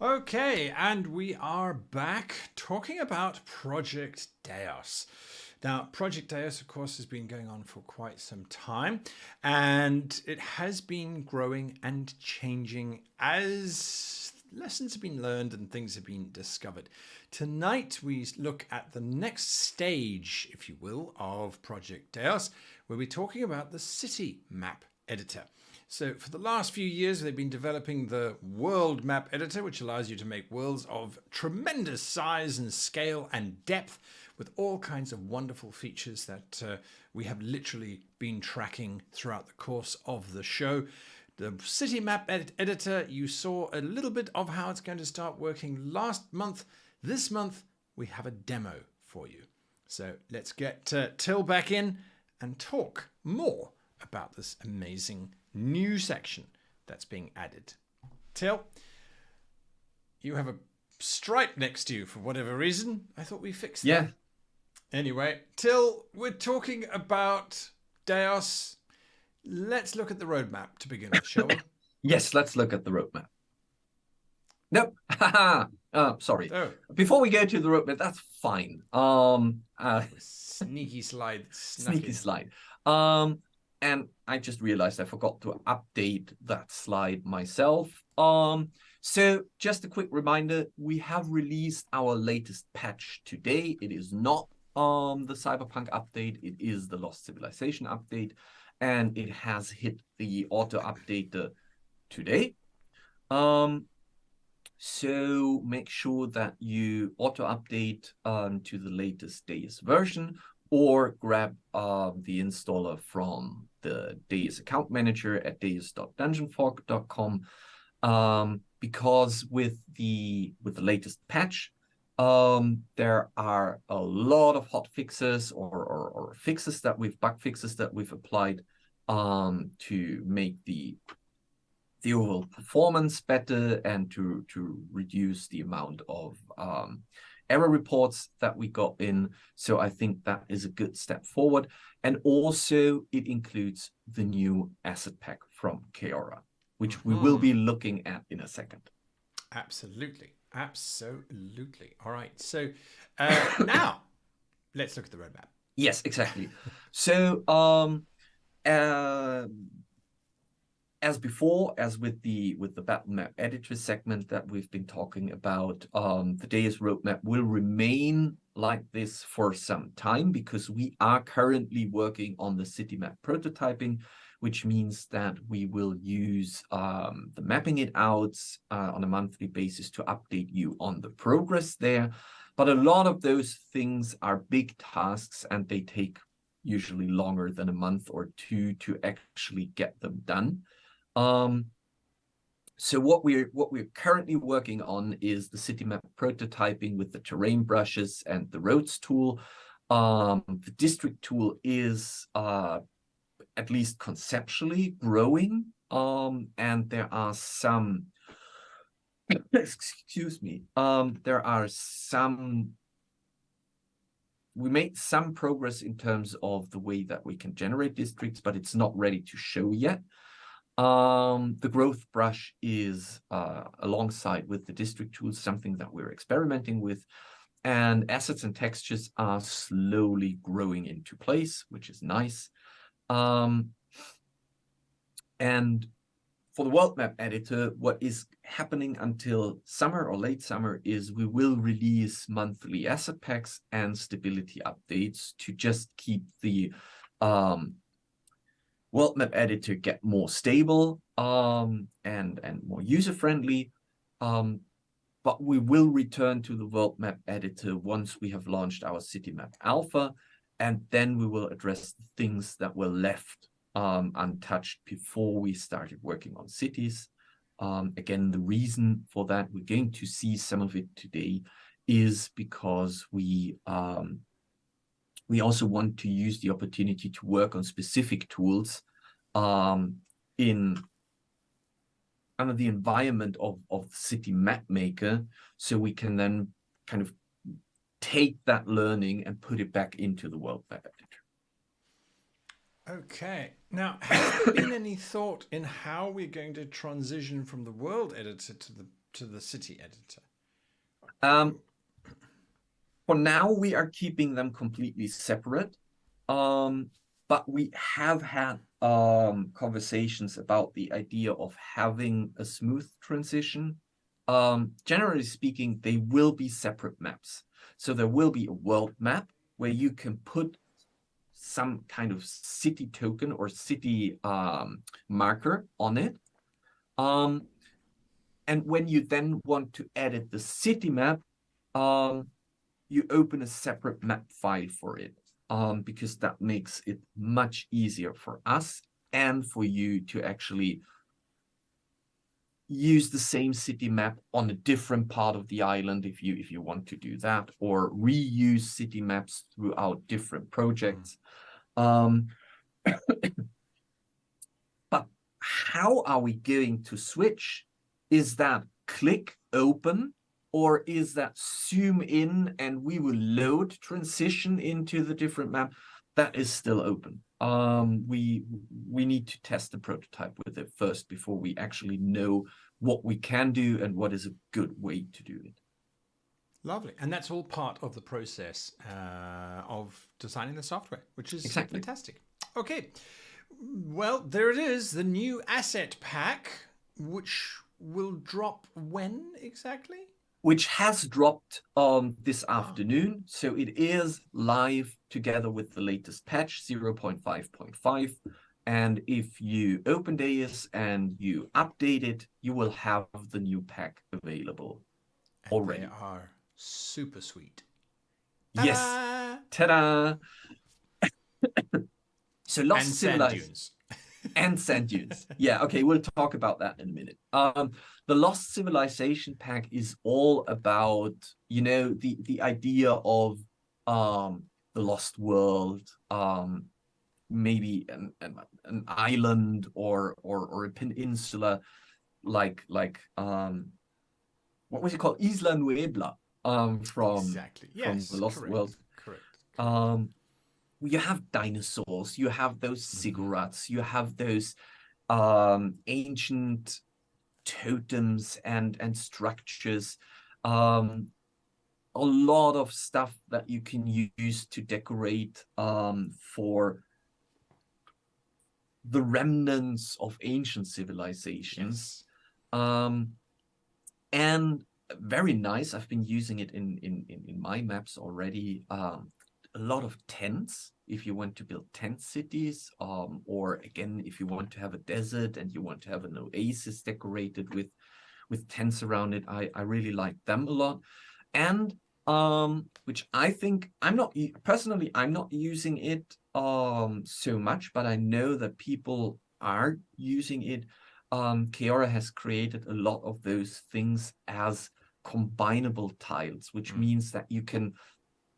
Okay, and we are back talking about Project DEIOS. Now, Project DEIOS, of course, has been going on for quite some time, and it has been growing and changing as lessons have been learned and things have been discovered. Tonight, we look at the next stage, if you will, of Project DEIOS, where we're talking about the City Map Editor. So for the last few years, they've been developing the World Map Editor, which allows you to make worlds of tremendous size and scale and depth with all kinds of wonderful features that we have literally been tracking throughout the course of the show. The City Map Editor, you saw a little bit of how it's going to start working last month. This month, we have a demo for you. So let's get Till back in and talk more about this amazing new section that's being added. Till, you have a stripe next to you for whatever reason. I thought we fixed that. Anyway, Till, we're talking about DEIOS. Let's look at the roadmap to begin with, shall we? Yes, let's look at the roadmap. Nope. Sorry. Oh. Before we go to the roadmap, that's fine. Sneaky slide. Sneaky slide. And I just realized I forgot to update that slide myself. So just a quick reminder, we have released our latest patch today. It is not the Cyberpunk update, it is the Lost Civilization update, and it has hit the auto updater today. So make sure that you auto update to the latest DEIOS version, or grab the installer from the DEIOS account manager at deis.dungeonfog.com. because with the latest patch, there are a lot of hot fixes or fixes that bug fixes that we've applied to make the overall performance better and to reduce the amount of error reports that we got in. So I think that is a good step forward. And also it includes the new asset pack from Keora, which we will be looking at in a second. Absolutely. Absolutely. All right. So now let's look at the roadmap. Yes, exactly. So as before, as with the Battlemap Editor segment that we've been talking about, the DEIOS roadmap will remain like this for some time because we are currently working on the city map prototyping, which means that we will use the mapping it outs on a monthly basis to update you on the progress there. But a lot of those things are big tasks and they take usually longer than a month or two to actually get them done. So what we're currently working on is the city map prototyping with the terrain brushes and the roads tool. The district tool is at least conceptually growing, and there are some excuse me, we made some progress in terms of the way that we can generate districts, but it's not ready to show yet. The growth brush is alongside with the district tools, something that we're experimenting with, and assets and textures are slowly growing into place, which is nice. And for the world map editor, what is happening until summer or late summer is we will release monthly asset packs and stability updates to just keep the world map editor get more stable and more user-friendly. But we will return to the world map editor once we have launched our city map alpha, and then we will address the things that were left untouched before we started working on cities. Again, the reason for that, we're going to see some of it today, is because we also want to use the opportunity to work on specific tools under the environment of City Map Maker, so we can then kind of take that learning and put it back into the world map editor. Okay. Now, has there been any thought in how we're going to transition from the world editor to the city editor? For now, we are keeping them completely separate, but we have had conversations about the idea of having a smooth transition. Generally speaking, they will be separate maps. So there will be a world map where you can put some kind of city token or city marker on it. And when you then want to edit the city map, you open a separate map file for it, because that makes it much easier for us and for you to actually use the same city map on a different part of the island if you want to do that, or reuse city maps throughout different projects. But how are we going to switch? Is that click open, or is that zoom in and we will load transition into the different map? That is still open. We need to test the prototype with it first before we actually know what we can do and what is a good way to do it. Lovely. And that's all part of the process of designing the software, which is Exactly. fantastic. Okay. Well, there it is, the new asset pack, which will drop when exactly? Which has dropped this afternoon. So it is live together with the latest patch 0.5.5. And if you open DEIOS and you update it, you will have the new pack available already. They are super sweet. Yes. Ta-da! So Lost And Civilization. sand dunes. And sand dunes. Yeah, okay, we'll talk about that in a minute. The Lost Civilization pack is all about, the idea of the lost world, maybe an island or a peninsula, like what was it called? Isla Nuebla, from the Lost World. Correct. You have dinosaurs, you have those ziggurats, you have those ancient totems and structures, a lot of stuff that you can use to decorate for the remnants of ancient civilizations. And very nice. I've been using it in my maps already. A lot of tents, if you want to build tent cities, or again, if you want to have a desert and you want to have an oasis decorated with tents around it, I really like them a lot. And which I think I'm not using it so much, but I know that people are using it. Keora has created a lot of those things as combinable tiles, which means that you can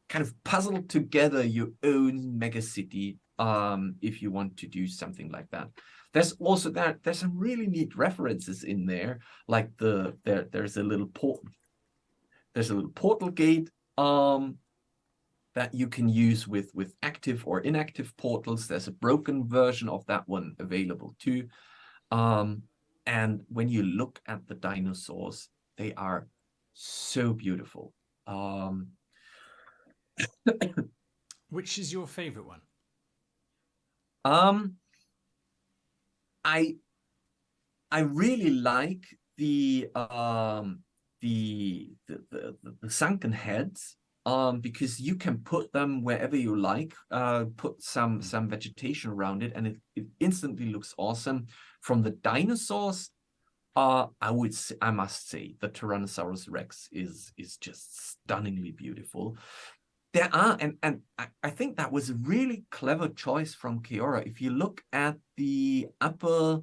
kind of puzzle together your own megacity if you want to do something like that. There's also there's some really neat references in there, like there's a little portal gate that you can use with active or inactive portals. There's a broken version of that one available too. And when you look at the dinosaurs, they are so beautiful. Which is your favorite one? I really like the sunken heads, because you can put them wherever you like, put some vegetation around it, and it instantly looks awesome. From the dinosaurs, I must say the Tyrannosaurus Rex is just stunningly beautiful. There are, and I think that was a really clever choice from Keora. If you look at the upper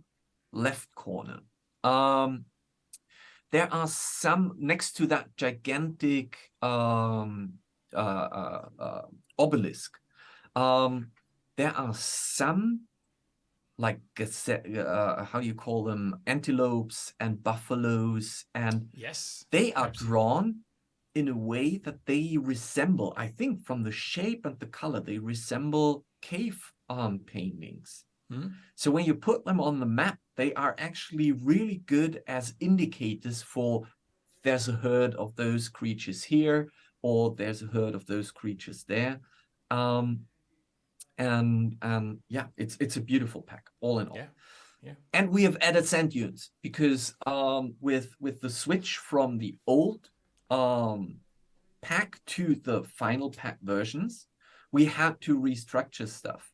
left corner, there are some next to that gigantic obelisk. There are some, like how do you call them, antelopes and buffaloes, and yes, they are drawn in a way that they resemble, I think from the shape and the color, they resemble cave paintings. So when you put them on the map, they are actually really good as indicators for there's a herd of those creatures here, or there's a herd of those creatures there. And yeah, it's a beautiful pack, all in all. Yeah. And we have added sand dunes because with the switch from the old pack to the final pack versions, we had to restructure stuff.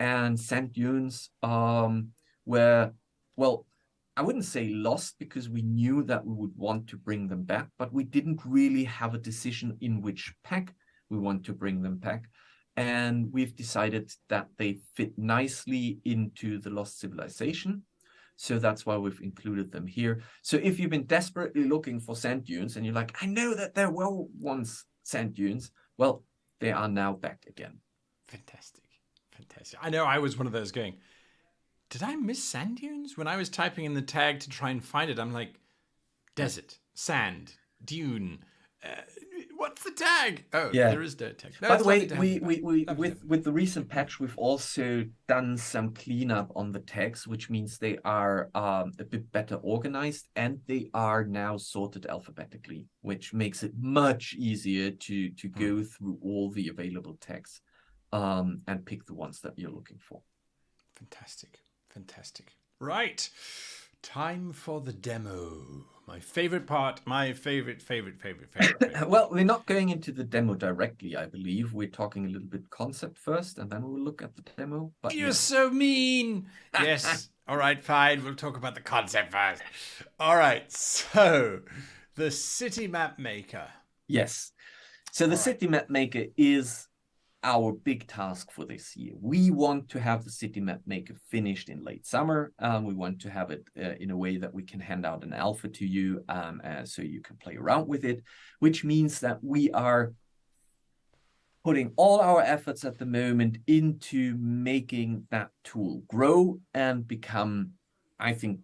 And sand dunes were, well, I wouldn't say lost, because we knew that we would want to bring them back, but we didn't really have a decision in which pack we want to bring them back. And we've decided that they fit nicely into the Lost Civilization. So that's why we've included them here. So if you've been desperately looking for sand dunes and you're like, I know that there were once sand dunes, well, they are now back again. Fantastic. I know I was one of those going, did I miss sand dunes? When I was typing in the tag to try and find it, I'm like, desert, sand, dune. What's the tag? Oh, yeah, there is no tag. No, by the way, with the recent patch, we've also done some cleanup on the tags, which means they are a bit better organized, and they are now sorted alphabetically, which makes it much easier to go through all the available tags and pick the ones that you're looking for. Fantastic. Right. Time for the demo. My favorite part. My favorite. Well, we're not going into the demo directly, I believe. We're talking a little bit concept first, and then we'll look at the demo. But you're so mean. Yes. All right, fine. We'll talk about the concept first. All right. So, the City Map Maker. Yes. So the City Map Maker is our big task for this year. We want to have the city map maker finished in late summer. We want to have it in a way that we can hand out an alpha to you so you can play around with it, which means that we are putting all our efforts at the moment into making that tool grow and become, I think,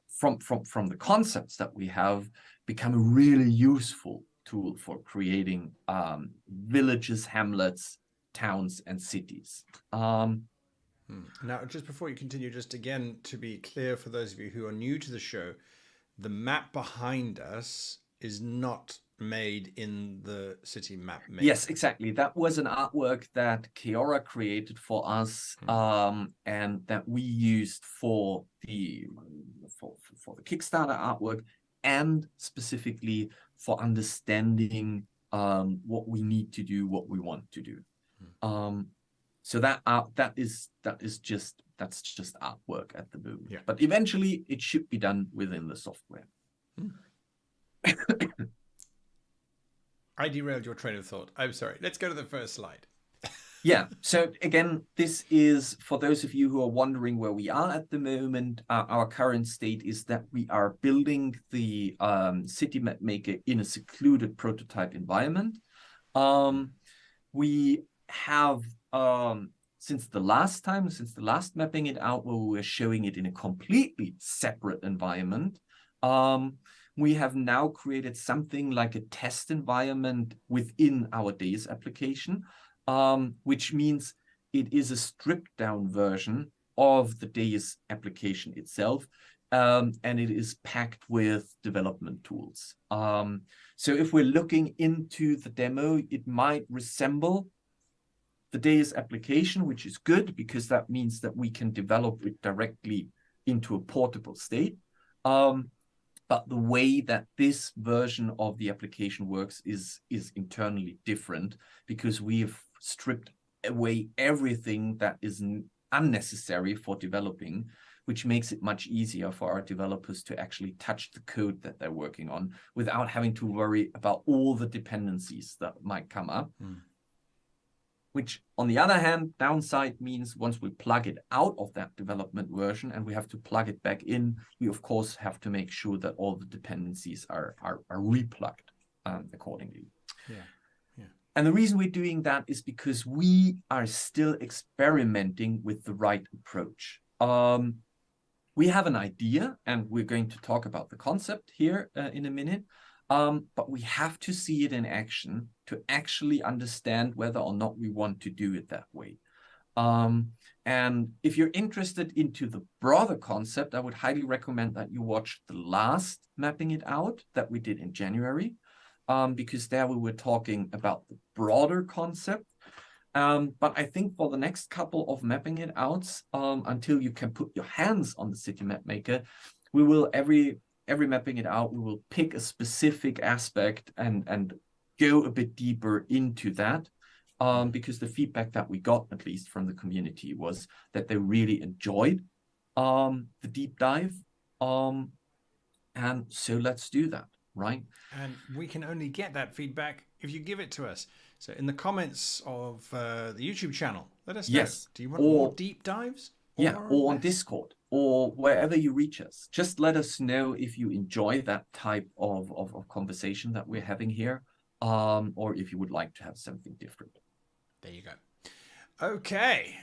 from the concepts that we have, become a really useful tool for creating villages, hamlets, towns, and cities. Now, just before you continue, just again to be clear for those of you who are new to the show, the map behind us is not made in the city map maker. Yes, exactly. That was an artwork that Keora created for us, and that we used for the Kickstarter artwork, and specifically for understanding what we need to do, what we want to do. So that's just artwork at the moment. Yeah. But eventually it should be done within the software. I derailed your train of thought. I'm sorry. Let's go to the first slide. Yeah, so again, this is for those of you who are wondering where we are at the moment. Our current state is that we are building the city map maker in a secluded prototype environment. We have, since the last mapping it out, where we were showing it in a completely separate environment, we have now created something like a test environment within our DEIOS application, which means it is a stripped down version of the DEIOS application itself, and it is packed with development tools. So if we're looking into the demo, it might resemble the DEIOS application, which is good because that means that we can develop it directly into a portable state. But the way that this version of the application works is internally different, because we've stripped away everything that is unnecessary for developing, which makes it much easier for our developers to actually touch the code that they're working on without having to worry about all the dependencies that might come up. Which, on the other hand, downside means once we plug it out of that development version and we have to plug it back in, we of course have to make sure that all the dependencies are replugged accordingly. Yeah. And the reason we're doing that is because we are still experimenting with the right approach. We have an idea, and we're going to talk about the concept here in a minute. But we have to see it in action to actually understand whether or not we want to do it that way. And if you're interested into the broader concept, I would highly recommend that you watch the last Mapping It Out that we did in January, because there we were talking about the broader concept. But I think for the next couple of Mapping It Outs, until you can put your hands on the city map maker, we will every Mapping It Out, we will pick a specific aspect and go a bit deeper into that, because the feedback that we got, at least from the community, was that they really enjoyed the deep dive. And so let's do that, right? And we can only get that feedback if you give it to us. So in the comments of the YouTube channel, let us know. Yes. Do you want more deep dives? Or on Discord, or wherever you reach us. Just let us know if you enjoy that type of conversation that we're having here, or if you would like to have something different. There you go. Okay.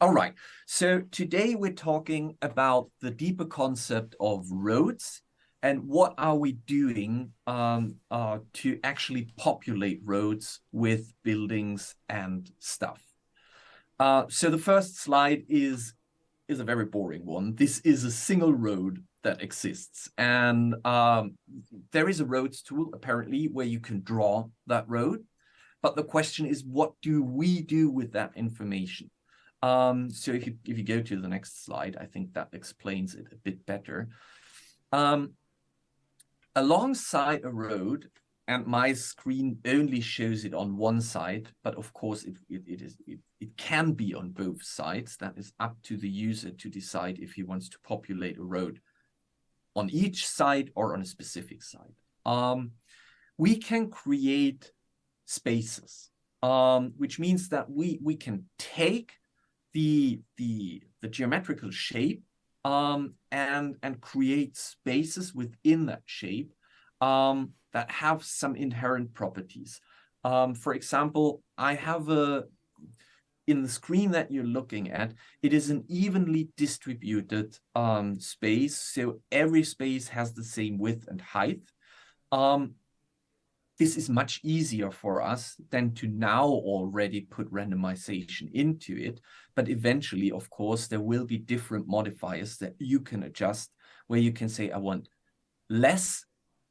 All right. So today we're talking about the deeper concept of roads and what are we doing to actually populate roads with buildings and stuff. So the first slide is a very boring one. This is a single road that exists. And there is a roads tool, apparently, where you can draw that road. But the question is, what do we do with that information? So if you go to the next slide, I think that explains it a bit better. Alongside a road, and my screen only shows it on one side, but of course it can be on both sides. That is up to the user to decide if he wants to populate a road on each side or on a specific side. We can create spaces. which means that we can take the geometrical shape and create spaces within that shape that have some inherent properties. For example, I have in the screen that you're looking at, it is an evenly distributed space. So every space has the same width and height. This is much easier for us than to now already put randomization into it. But eventually, of course, there will be different modifiers that you can adjust, where you can say, I want less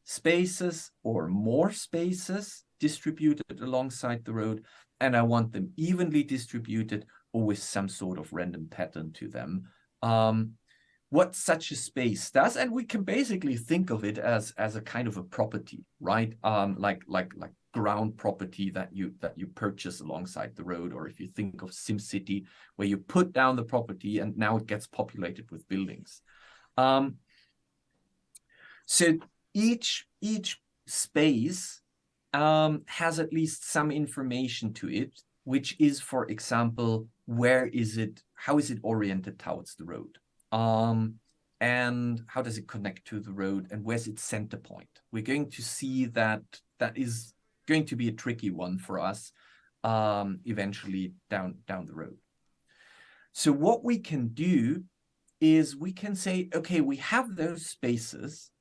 spaces or more spaces distributed alongside the road, and I want them evenly distributed or with some sort of random pattern to them. What such a space does, and we can basically think of it as a kind of a property, right? Like ground property that you purchase alongside the road, or if you think of SimCity, where you put down the property and now it gets populated with buildings. So each space has at least some information to it, which is, for example, where is it, how is it oriented towards the road? And how does it connect to the road, and where's its center point? We're going to see that is going to be a tricky one for us eventually down the road. So what we can do is we can say, okay, we have those spaces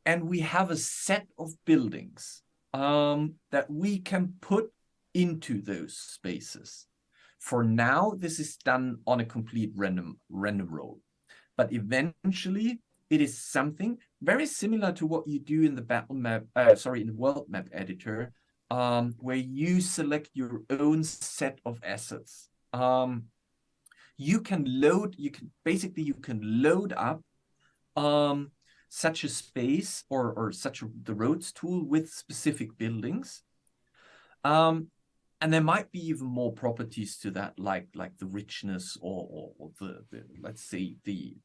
and we have a set of buildings that we can put into those spaces. For now, this is done on a complete random roll. But eventually, it is something very similar to what you do in the in the World Map Editor, where you select your own set of assets. You can load up such a space or the roads tool with specific buildings. And there might be even more properties to that, like the richness or the let's say the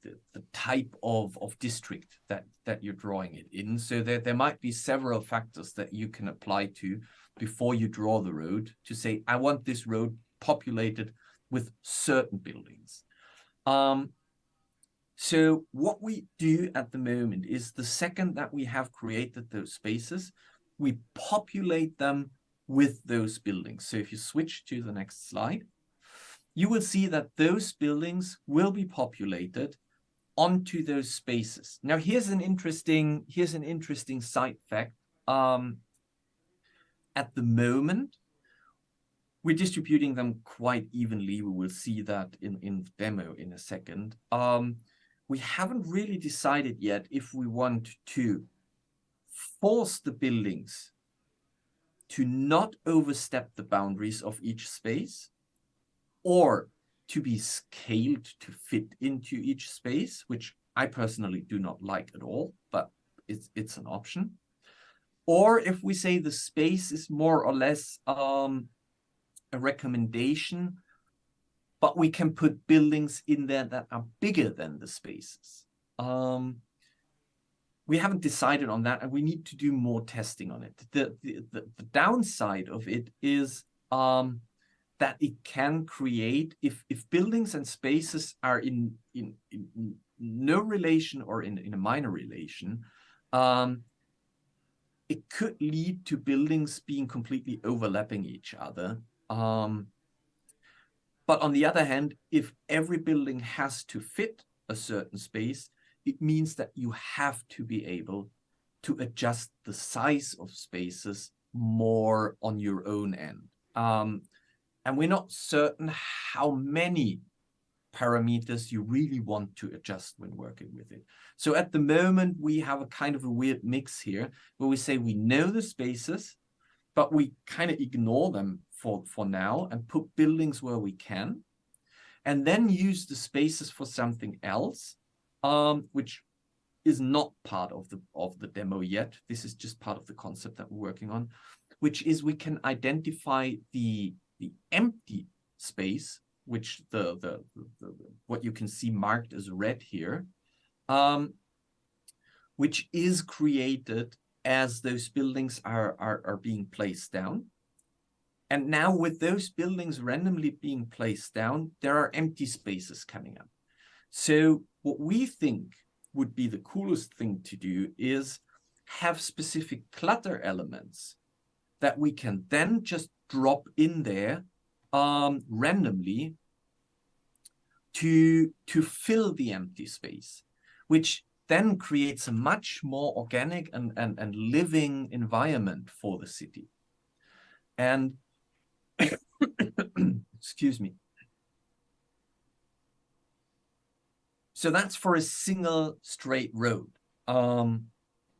type of district that you're drawing it in. So there might be several factors that you can apply to before you draw the road to say, I want this road populated with certain buildings. So what we do at the moment is, the second that we have created those spaces, we populate them with those buildings. So if you switch to the next slide, you will see that those buildings will be populated onto those spaces. Now here's an interesting side fact. At the moment, we're distributing them quite evenly. We will see that in the demo in a second. We haven't really decided yet if we want to force the buildings to not overstep the boundaries of each space, or to be scaled to fit into each space, which I personally do not like at all, but it's an option. Or if we say the space is more or less a recommendation, but we can put buildings in there that are bigger than the spaces. We haven't decided on that, and we need to do more testing on it. The downside of it is that it can create, if buildings and spaces are in no relation or in a minor relation, it could lead to buildings being completely overlapping each other. But on the other hand, if every building has to fit a certain space, it means that you have to be able to adjust the size of spaces more on your own end. And we're not certain how many parameters you really want to adjust when working with it. So at the moment, we have a kind of a weird mix here, where we say we know the spaces, but we kind of ignore them for now and put buildings where we can, and then use the spaces for something else. Which is not part of the demo yet. This is just part of the concept that we're working on, which is we can identify the empty space, which what you can see marked as red here, which is created as those buildings are being placed down. And now with those buildings randomly being placed down, there are empty spaces coming up. So what we think would be the coolest thing to do is have specific clutter elements that we can then just drop in there randomly to fill the empty space, which then creates a much more organic and living environment for the city. And excuse me. So that's for a single straight road. The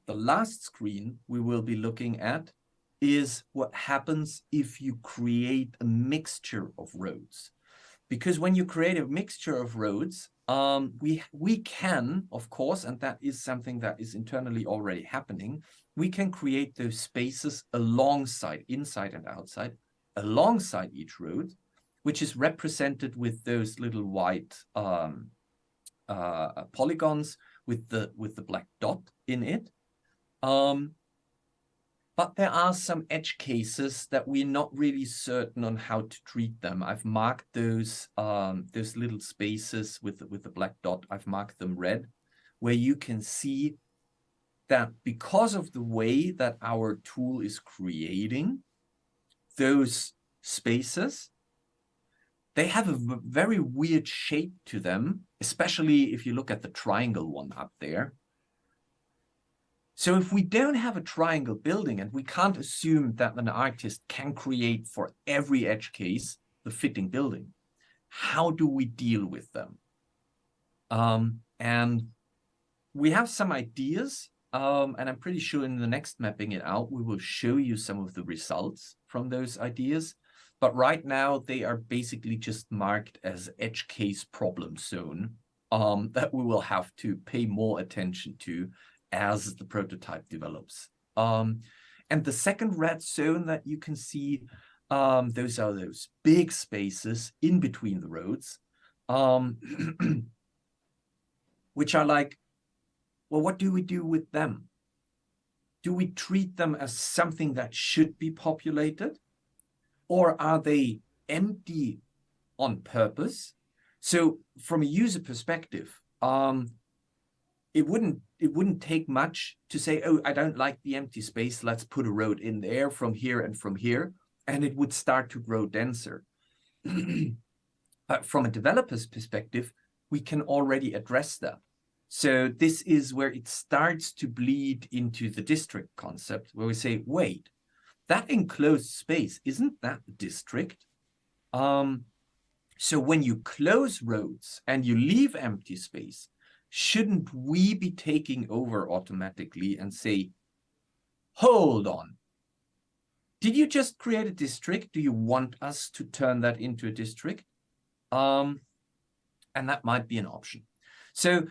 last screen we will be looking at is what happens if you create a mixture of roads. Because when you create a mixture of roads, we can, of course, and that is something that is internally already happening, we can create those spaces alongside, inside and outside, alongside each road, which is represented with those little white polygons with the black dot in it. But there are some edge cases that we're not really certain on how to treat them. I've marked those little spaces with the black dot. I've marked them red, where you can see that because of the way that our tool is creating those spaces, they have a very weird shape to them, especially if you look at the triangle one up there. So if we don't have a triangle building, and we can't assume that an artist can create for every edge case the fitting building, how do we deal with them? And we have some ideas, and I'm pretty sure in the next Mapping It Out, we will show you some of the results from those ideas. But right now, they are basically just marked as edge case problem zone that we will have to pay more attention to as the prototype develops. And the second red zone that you can see, those are those big spaces in between the roads, which are like, well, what do we do with them? Do we treat them as something that should be populated? Or are they empty on purpose? So from a user perspective, it wouldn't take much to say, oh, I don't like the empty space, let's put a road in there from here, and it would start to grow denser. But from a developer's perspective, we can already address that. So this is where it starts to bleed into the district concept, where we say, wait, that enclosed space, isn't that the district? So when you close roads and you leave empty space, shouldn't we be taking over automatically and say, hold on, did you just create a district? Do you want us to turn that into a district? And that might be an option. So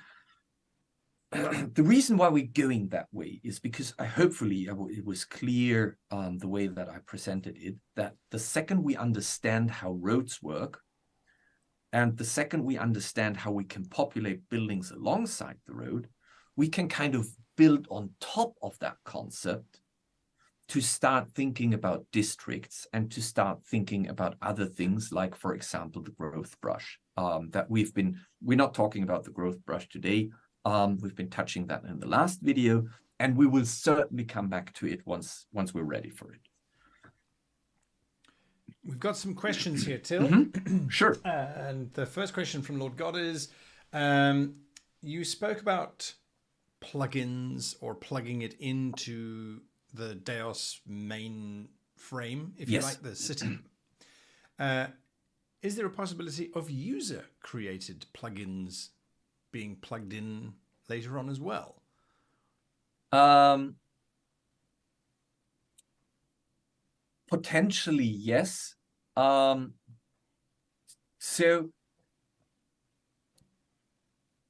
the reason why we're going that way is because hopefully it was clear the way that I presented it, that the second we understand how roads work, and the second we understand how we can populate buildings alongside the road, we can kind of build on top of that concept to start thinking about districts and to start thinking about other things like, for example, the growth brush that we're not talking about the growth brush today. We've been touching that in the last video, and we will certainly come back to it once we're ready for it. We've got some questions here, Till. Mm-hmm. Sure. And the first question from Lord God is, you spoke about plugins or plugging it into the DEIOS main frame, if you like, the city. Is there a possibility of user-created plugins being plugged in later on as well? Potentially, yes. So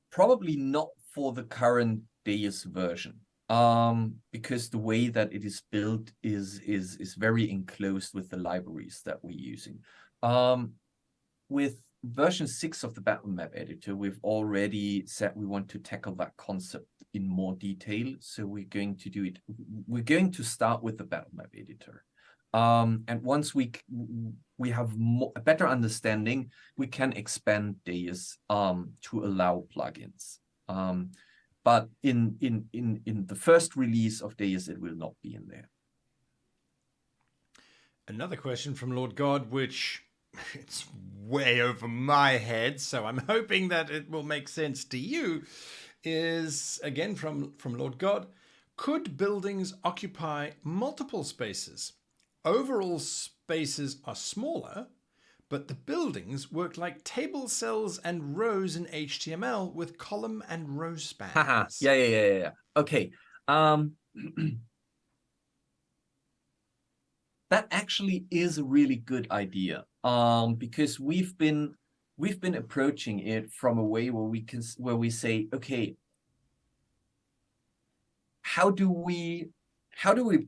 probably not for the current DEIOS version, because the way that it is built is very enclosed with the libraries that we're using. With version 6 of the Battlemap Editor, we've already said we want to tackle that concept in more detail. So we're going to do it. We're going to start with the Battlemap Editor. And once we have a better understanding, we can expand DEIOS to allow plugins. But in the first release of DEIOS, it will not be in there. Another question from Lord God, which it's way over my head, so I'm hoping that it will make sense to you, is again from Lord God. Could buildings occupy multiple spaces? Overall spaces are smaller, but the buildings work like table cells and rows in HTML with column and row spans. Yeah. Okay. That actually is a really good idea. Because we've been approaching it from a way where we say, okay, how do we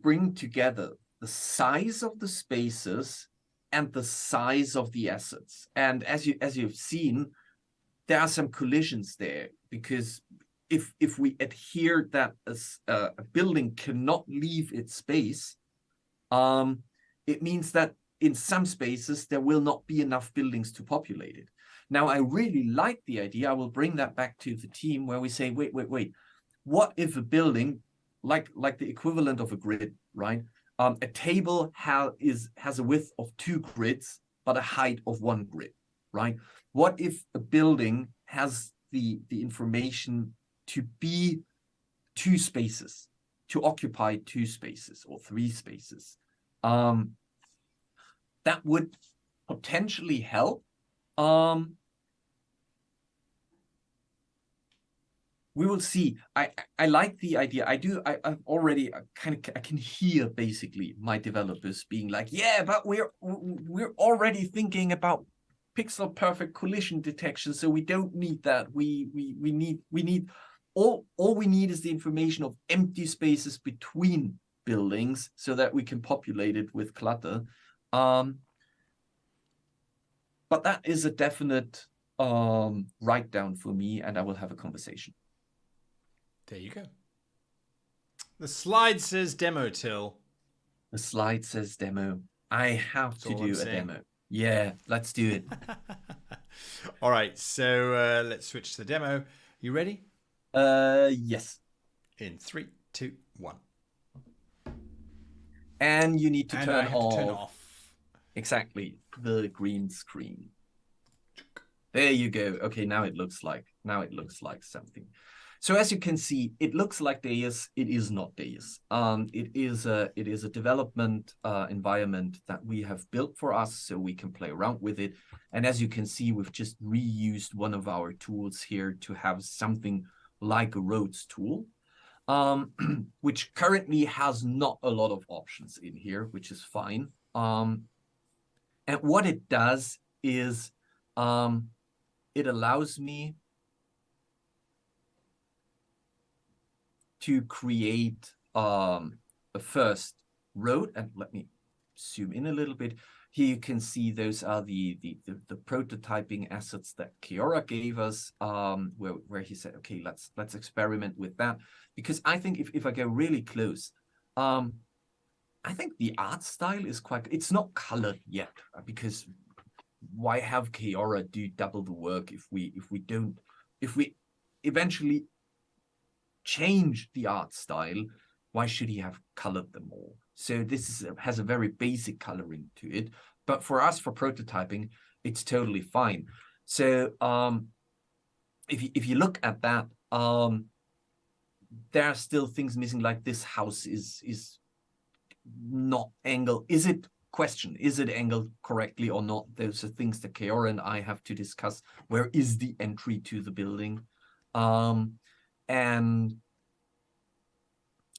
bring together the size of the spaces and the size of the assets? And as you've seen, there are some collisions there, because if we adhere that a building cannot leave its space, it means that in some spaces there will not be enough buildings to populate it. Now, I really like the idea. I will bring that back to the team where we say, wait. What if a building, like the equivalent of a grid, right? A table has a width of 2 grids, but a height of 1 grid, right? What if a building has the information to be 2 spaces, to occupy 2 spaces or 3 spaces? That would potentially help. We will see. I like the idea. I can hear basically my developers being like, yeah, but we're already thinking about pixel perfect collision detection, so we don't need that. We need all we need is the information of empty spaces between buildings so that we can populate it with clutter. But that is a definite write down for me, and I will have a conversation. There you go. The slide says demo, Till. The slide says demo. I have to do a demo. Yeah, let's do it. All right, so let's switch to the demo. You ready? Yes. In 3, 2, 1. And you need to and turn I have off. to turn off. Exactly, the green screen. There you go. Okay, now it looks like something. So as you can see, it looks like DEIOS. It is not DEIOS. It is a development environment that we have built for us so we can play around with it. And as you can see, we've just reused one of our tools here to have something like a roads tool, which currently has not a lot of options in here, which is fine. And what it does is it allows me to create a first road. And let me zoom in a little bit. Here you can see those are the prototyping assets that Keora gave us, where he said, okay, let's experiment with that. Because I think if I go really close, I think the art style is it's not colored yet, because why have Keora do double the work if we eventually change the art style? Why should he have colored them all? So this has a very basic coloring to it, but for us, for prototyping, it's totally fine. So if you look at that, there are still things missing, like this house is not angled. Is it angled correctly or not? Those are things that Keora and I have to discuss. Where is the entry to the building?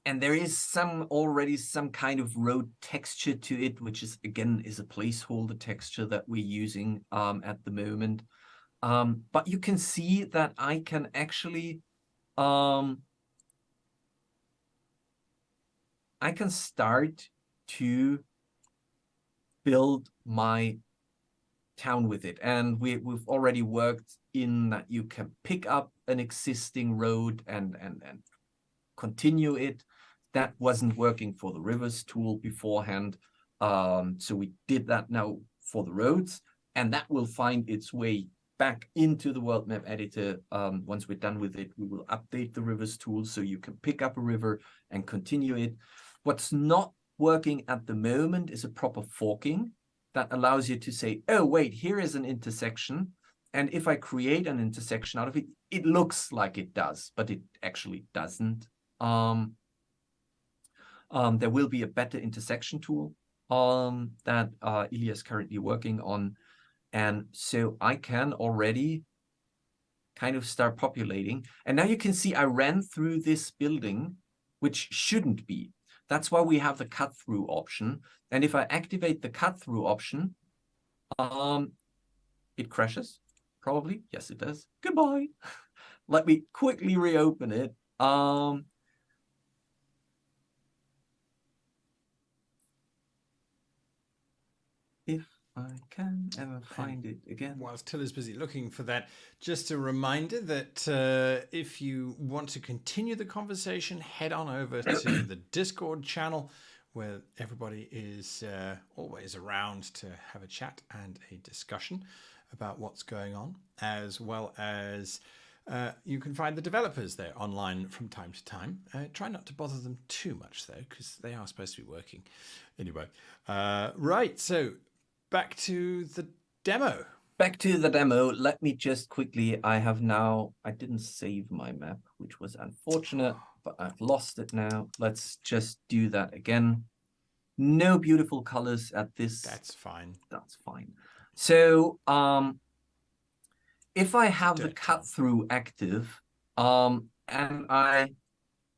And there is already some kind of road texture to it, which is a placeholder texture that we're using at the moment. But you can see that I can actually I can start to build my town with it. And we've already worked in that you can pick up an existing road and continue it. That wasn't working for the rivers tool beforehand. So we did that now for the roads, and that will find its way back into the world map editor. Once we're done with it, we will update the rivers tool so you can pick up a river and continue it. What's not working at the moment is a proper forking that allows you to say, oh, wait, here is an intersection. And if I create an intersection out of it, it looks like it does, but it actually doesn't. There will be a better intersection tool that Ilya is currently working on. And so I can already kind of start populating. And now you can see I ran through this building, which shouldn't be. That's why we have the cut through option. And if I activate the cut through option, it crashes. Probably. Yes, it does. Goodbye. Let me quickly reopen it. If I can ever find it again. Whilst Till is busy looking for that, just a reminder that if you want to continue the conversation, head on over to the Discord channel, where everybody is always around to have a chat and a discussion about what's going on, as well as you can find the developers there online from time to time. Try not to bother them too much, though, because they are supposed to be working. Anyway, right, so back to the demo. Back to the demo. Let me just quickly, I didn't save my map, which was unfortunate, but I've lost it now. Let's just do that again. No beautiful colors at this. That's fine. That's fine. So if I have the cut through active, and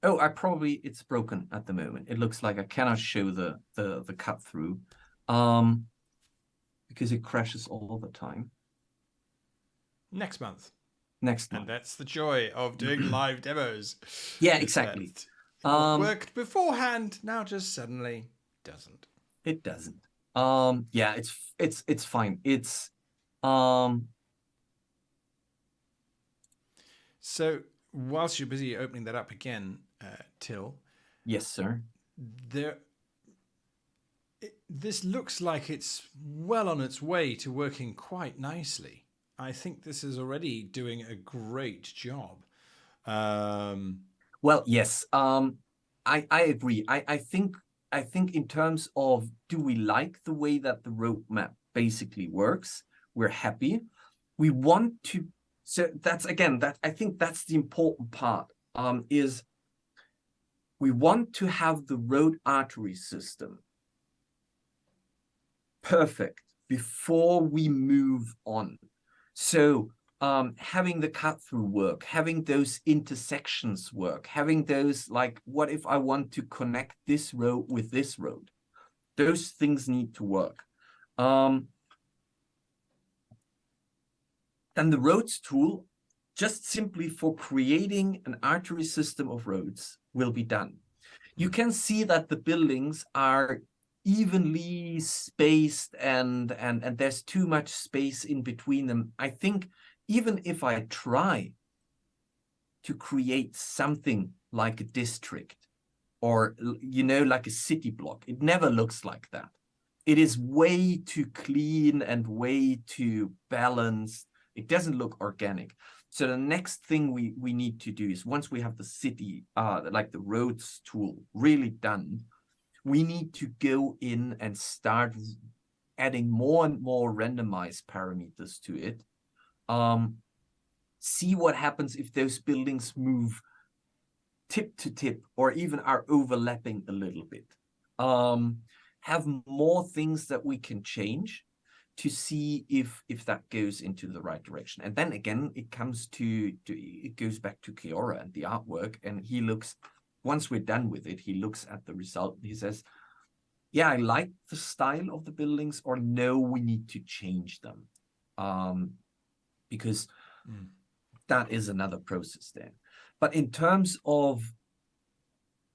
it's broken at the moment. It looks like I cannot show the cut through, because it crashes all the time. Next month. And that's the joy of doing live demos. Yeah, exactly. Worked beforehand, now just suddenly doesn't. It doesn't. Yeah, it's fine. It's So whilst you're busy opening that up again, Till. Yes, sir. This looks like it's well on its way to working quite nicely. I think this is already doing a great job. Well, yes. I agree. I think in terms of, do we like the way that the roadmap basically works? We're happy. We want to. So I think that's the important part. Is we want to have the road artery system perfect before we move on. So having the cut through work, having those intersections work, having those, like, what if I want to connect this road with this road? Those things need to work. And the roads tool, just simply for creating an artery system of roads, will be done. You can see that the buildings are evenly spaced and there's too much space in between them. I think even if I try to create something like a district or, like a city block, it never looks like that. It is way too clean and way too balanced. It doesn't look organic. So the next thing we need to do is, once we have the city, like the roads tool really done, we need to go in and start adding more and more randomized parameters to it. See what happens if those buildings move tip to tip or even are overlapping a little bit. Have more things that we can change to see if that goes into the right direction. And then again, it goes back to Keora and the artwork, and he looks, once we're done with it, he looks at the result and he says, yeah, I like the style of the buildings, or no, we need to change them. Because that is another process there. But in terms of,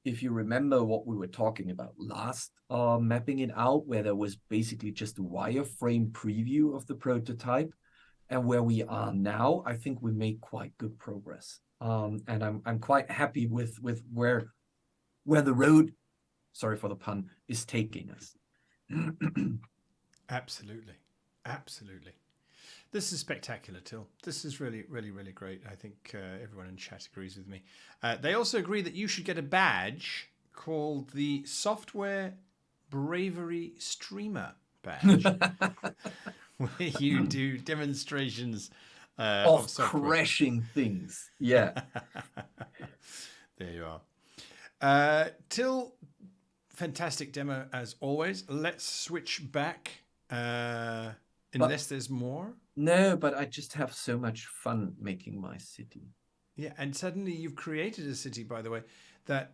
if you remember what we were talking about last, mapping it out, where there was basically just a wireframe preview of the prototype, and where we are now, I think we made quite good progress. And I'm quite happy with where the road, sorry for the pun, is taking us. Absolutely. Absolutely. This is spectacular, Till. This is really, really, really great. I think everyone in chat agrees with me. They also agree that you should get a badge called the Software Bravery Streamer badge, where you do demonstrations of software. crashing things. Yeah. There you are. Till, fantastic demo as always. Let's switch back, unless there's more. No, but I just have so much fun making my city. Yeah, and suddenly you've created a city, by the way, that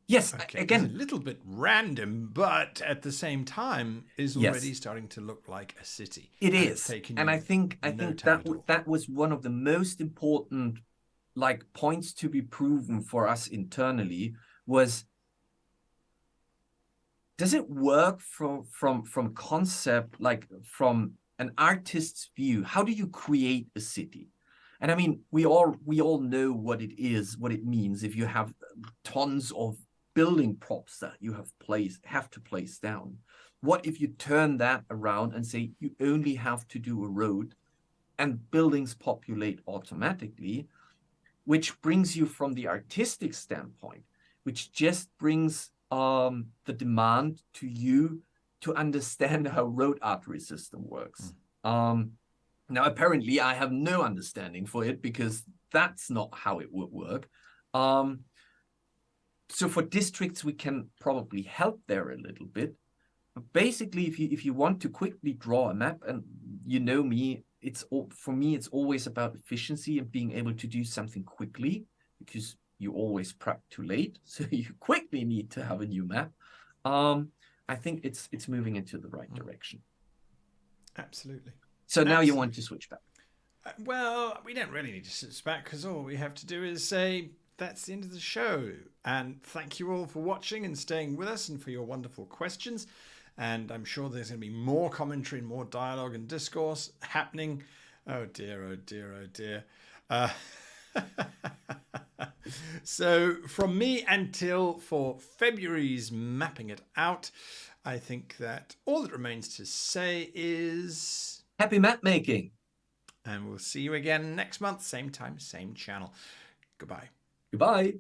Yes, is a again, little bit random, but at the same time is already starting to look like a city. it And is. it's taken And you I think no that time at all. that was one of the most important points to be proven for us internally was, does it work from concept, from an artist's view? How do you create a city? And I mean, we all know what it is, what it means if you have tons of building props that you have to place down. What if you turn that around and say you only have to do a road and buildings populate automatically, which brings you from the artistic standpoint, which just brings the demand to you to understand how road artery system works. Now, apparently, I have no understanding for it because that's not how it would work. So for districts, we can probably help there a little bit. But basically, if you want to quickly draw a map, and you know me, for me, it's always about efficiency and being able to do something quickly, because you always prep too late, so you quickly need to have a new map. I think it's moving into the right direction. Absolutely. So now you want to switch back. Well, we don't really need to switch back because all we have to do is say that's the end of the show. And thank you all for watching and staying with us and for your wonderful questions. And I'm sure there's going to be more commentary and more dialogue and discourse happening. Oh dear, oh dear, oh dear. So from me until for February's Mapping It Out, I think that all that remains to say is Happy map making. And we'll see you again next month, same time, same channel. Goodbye. Goodbye.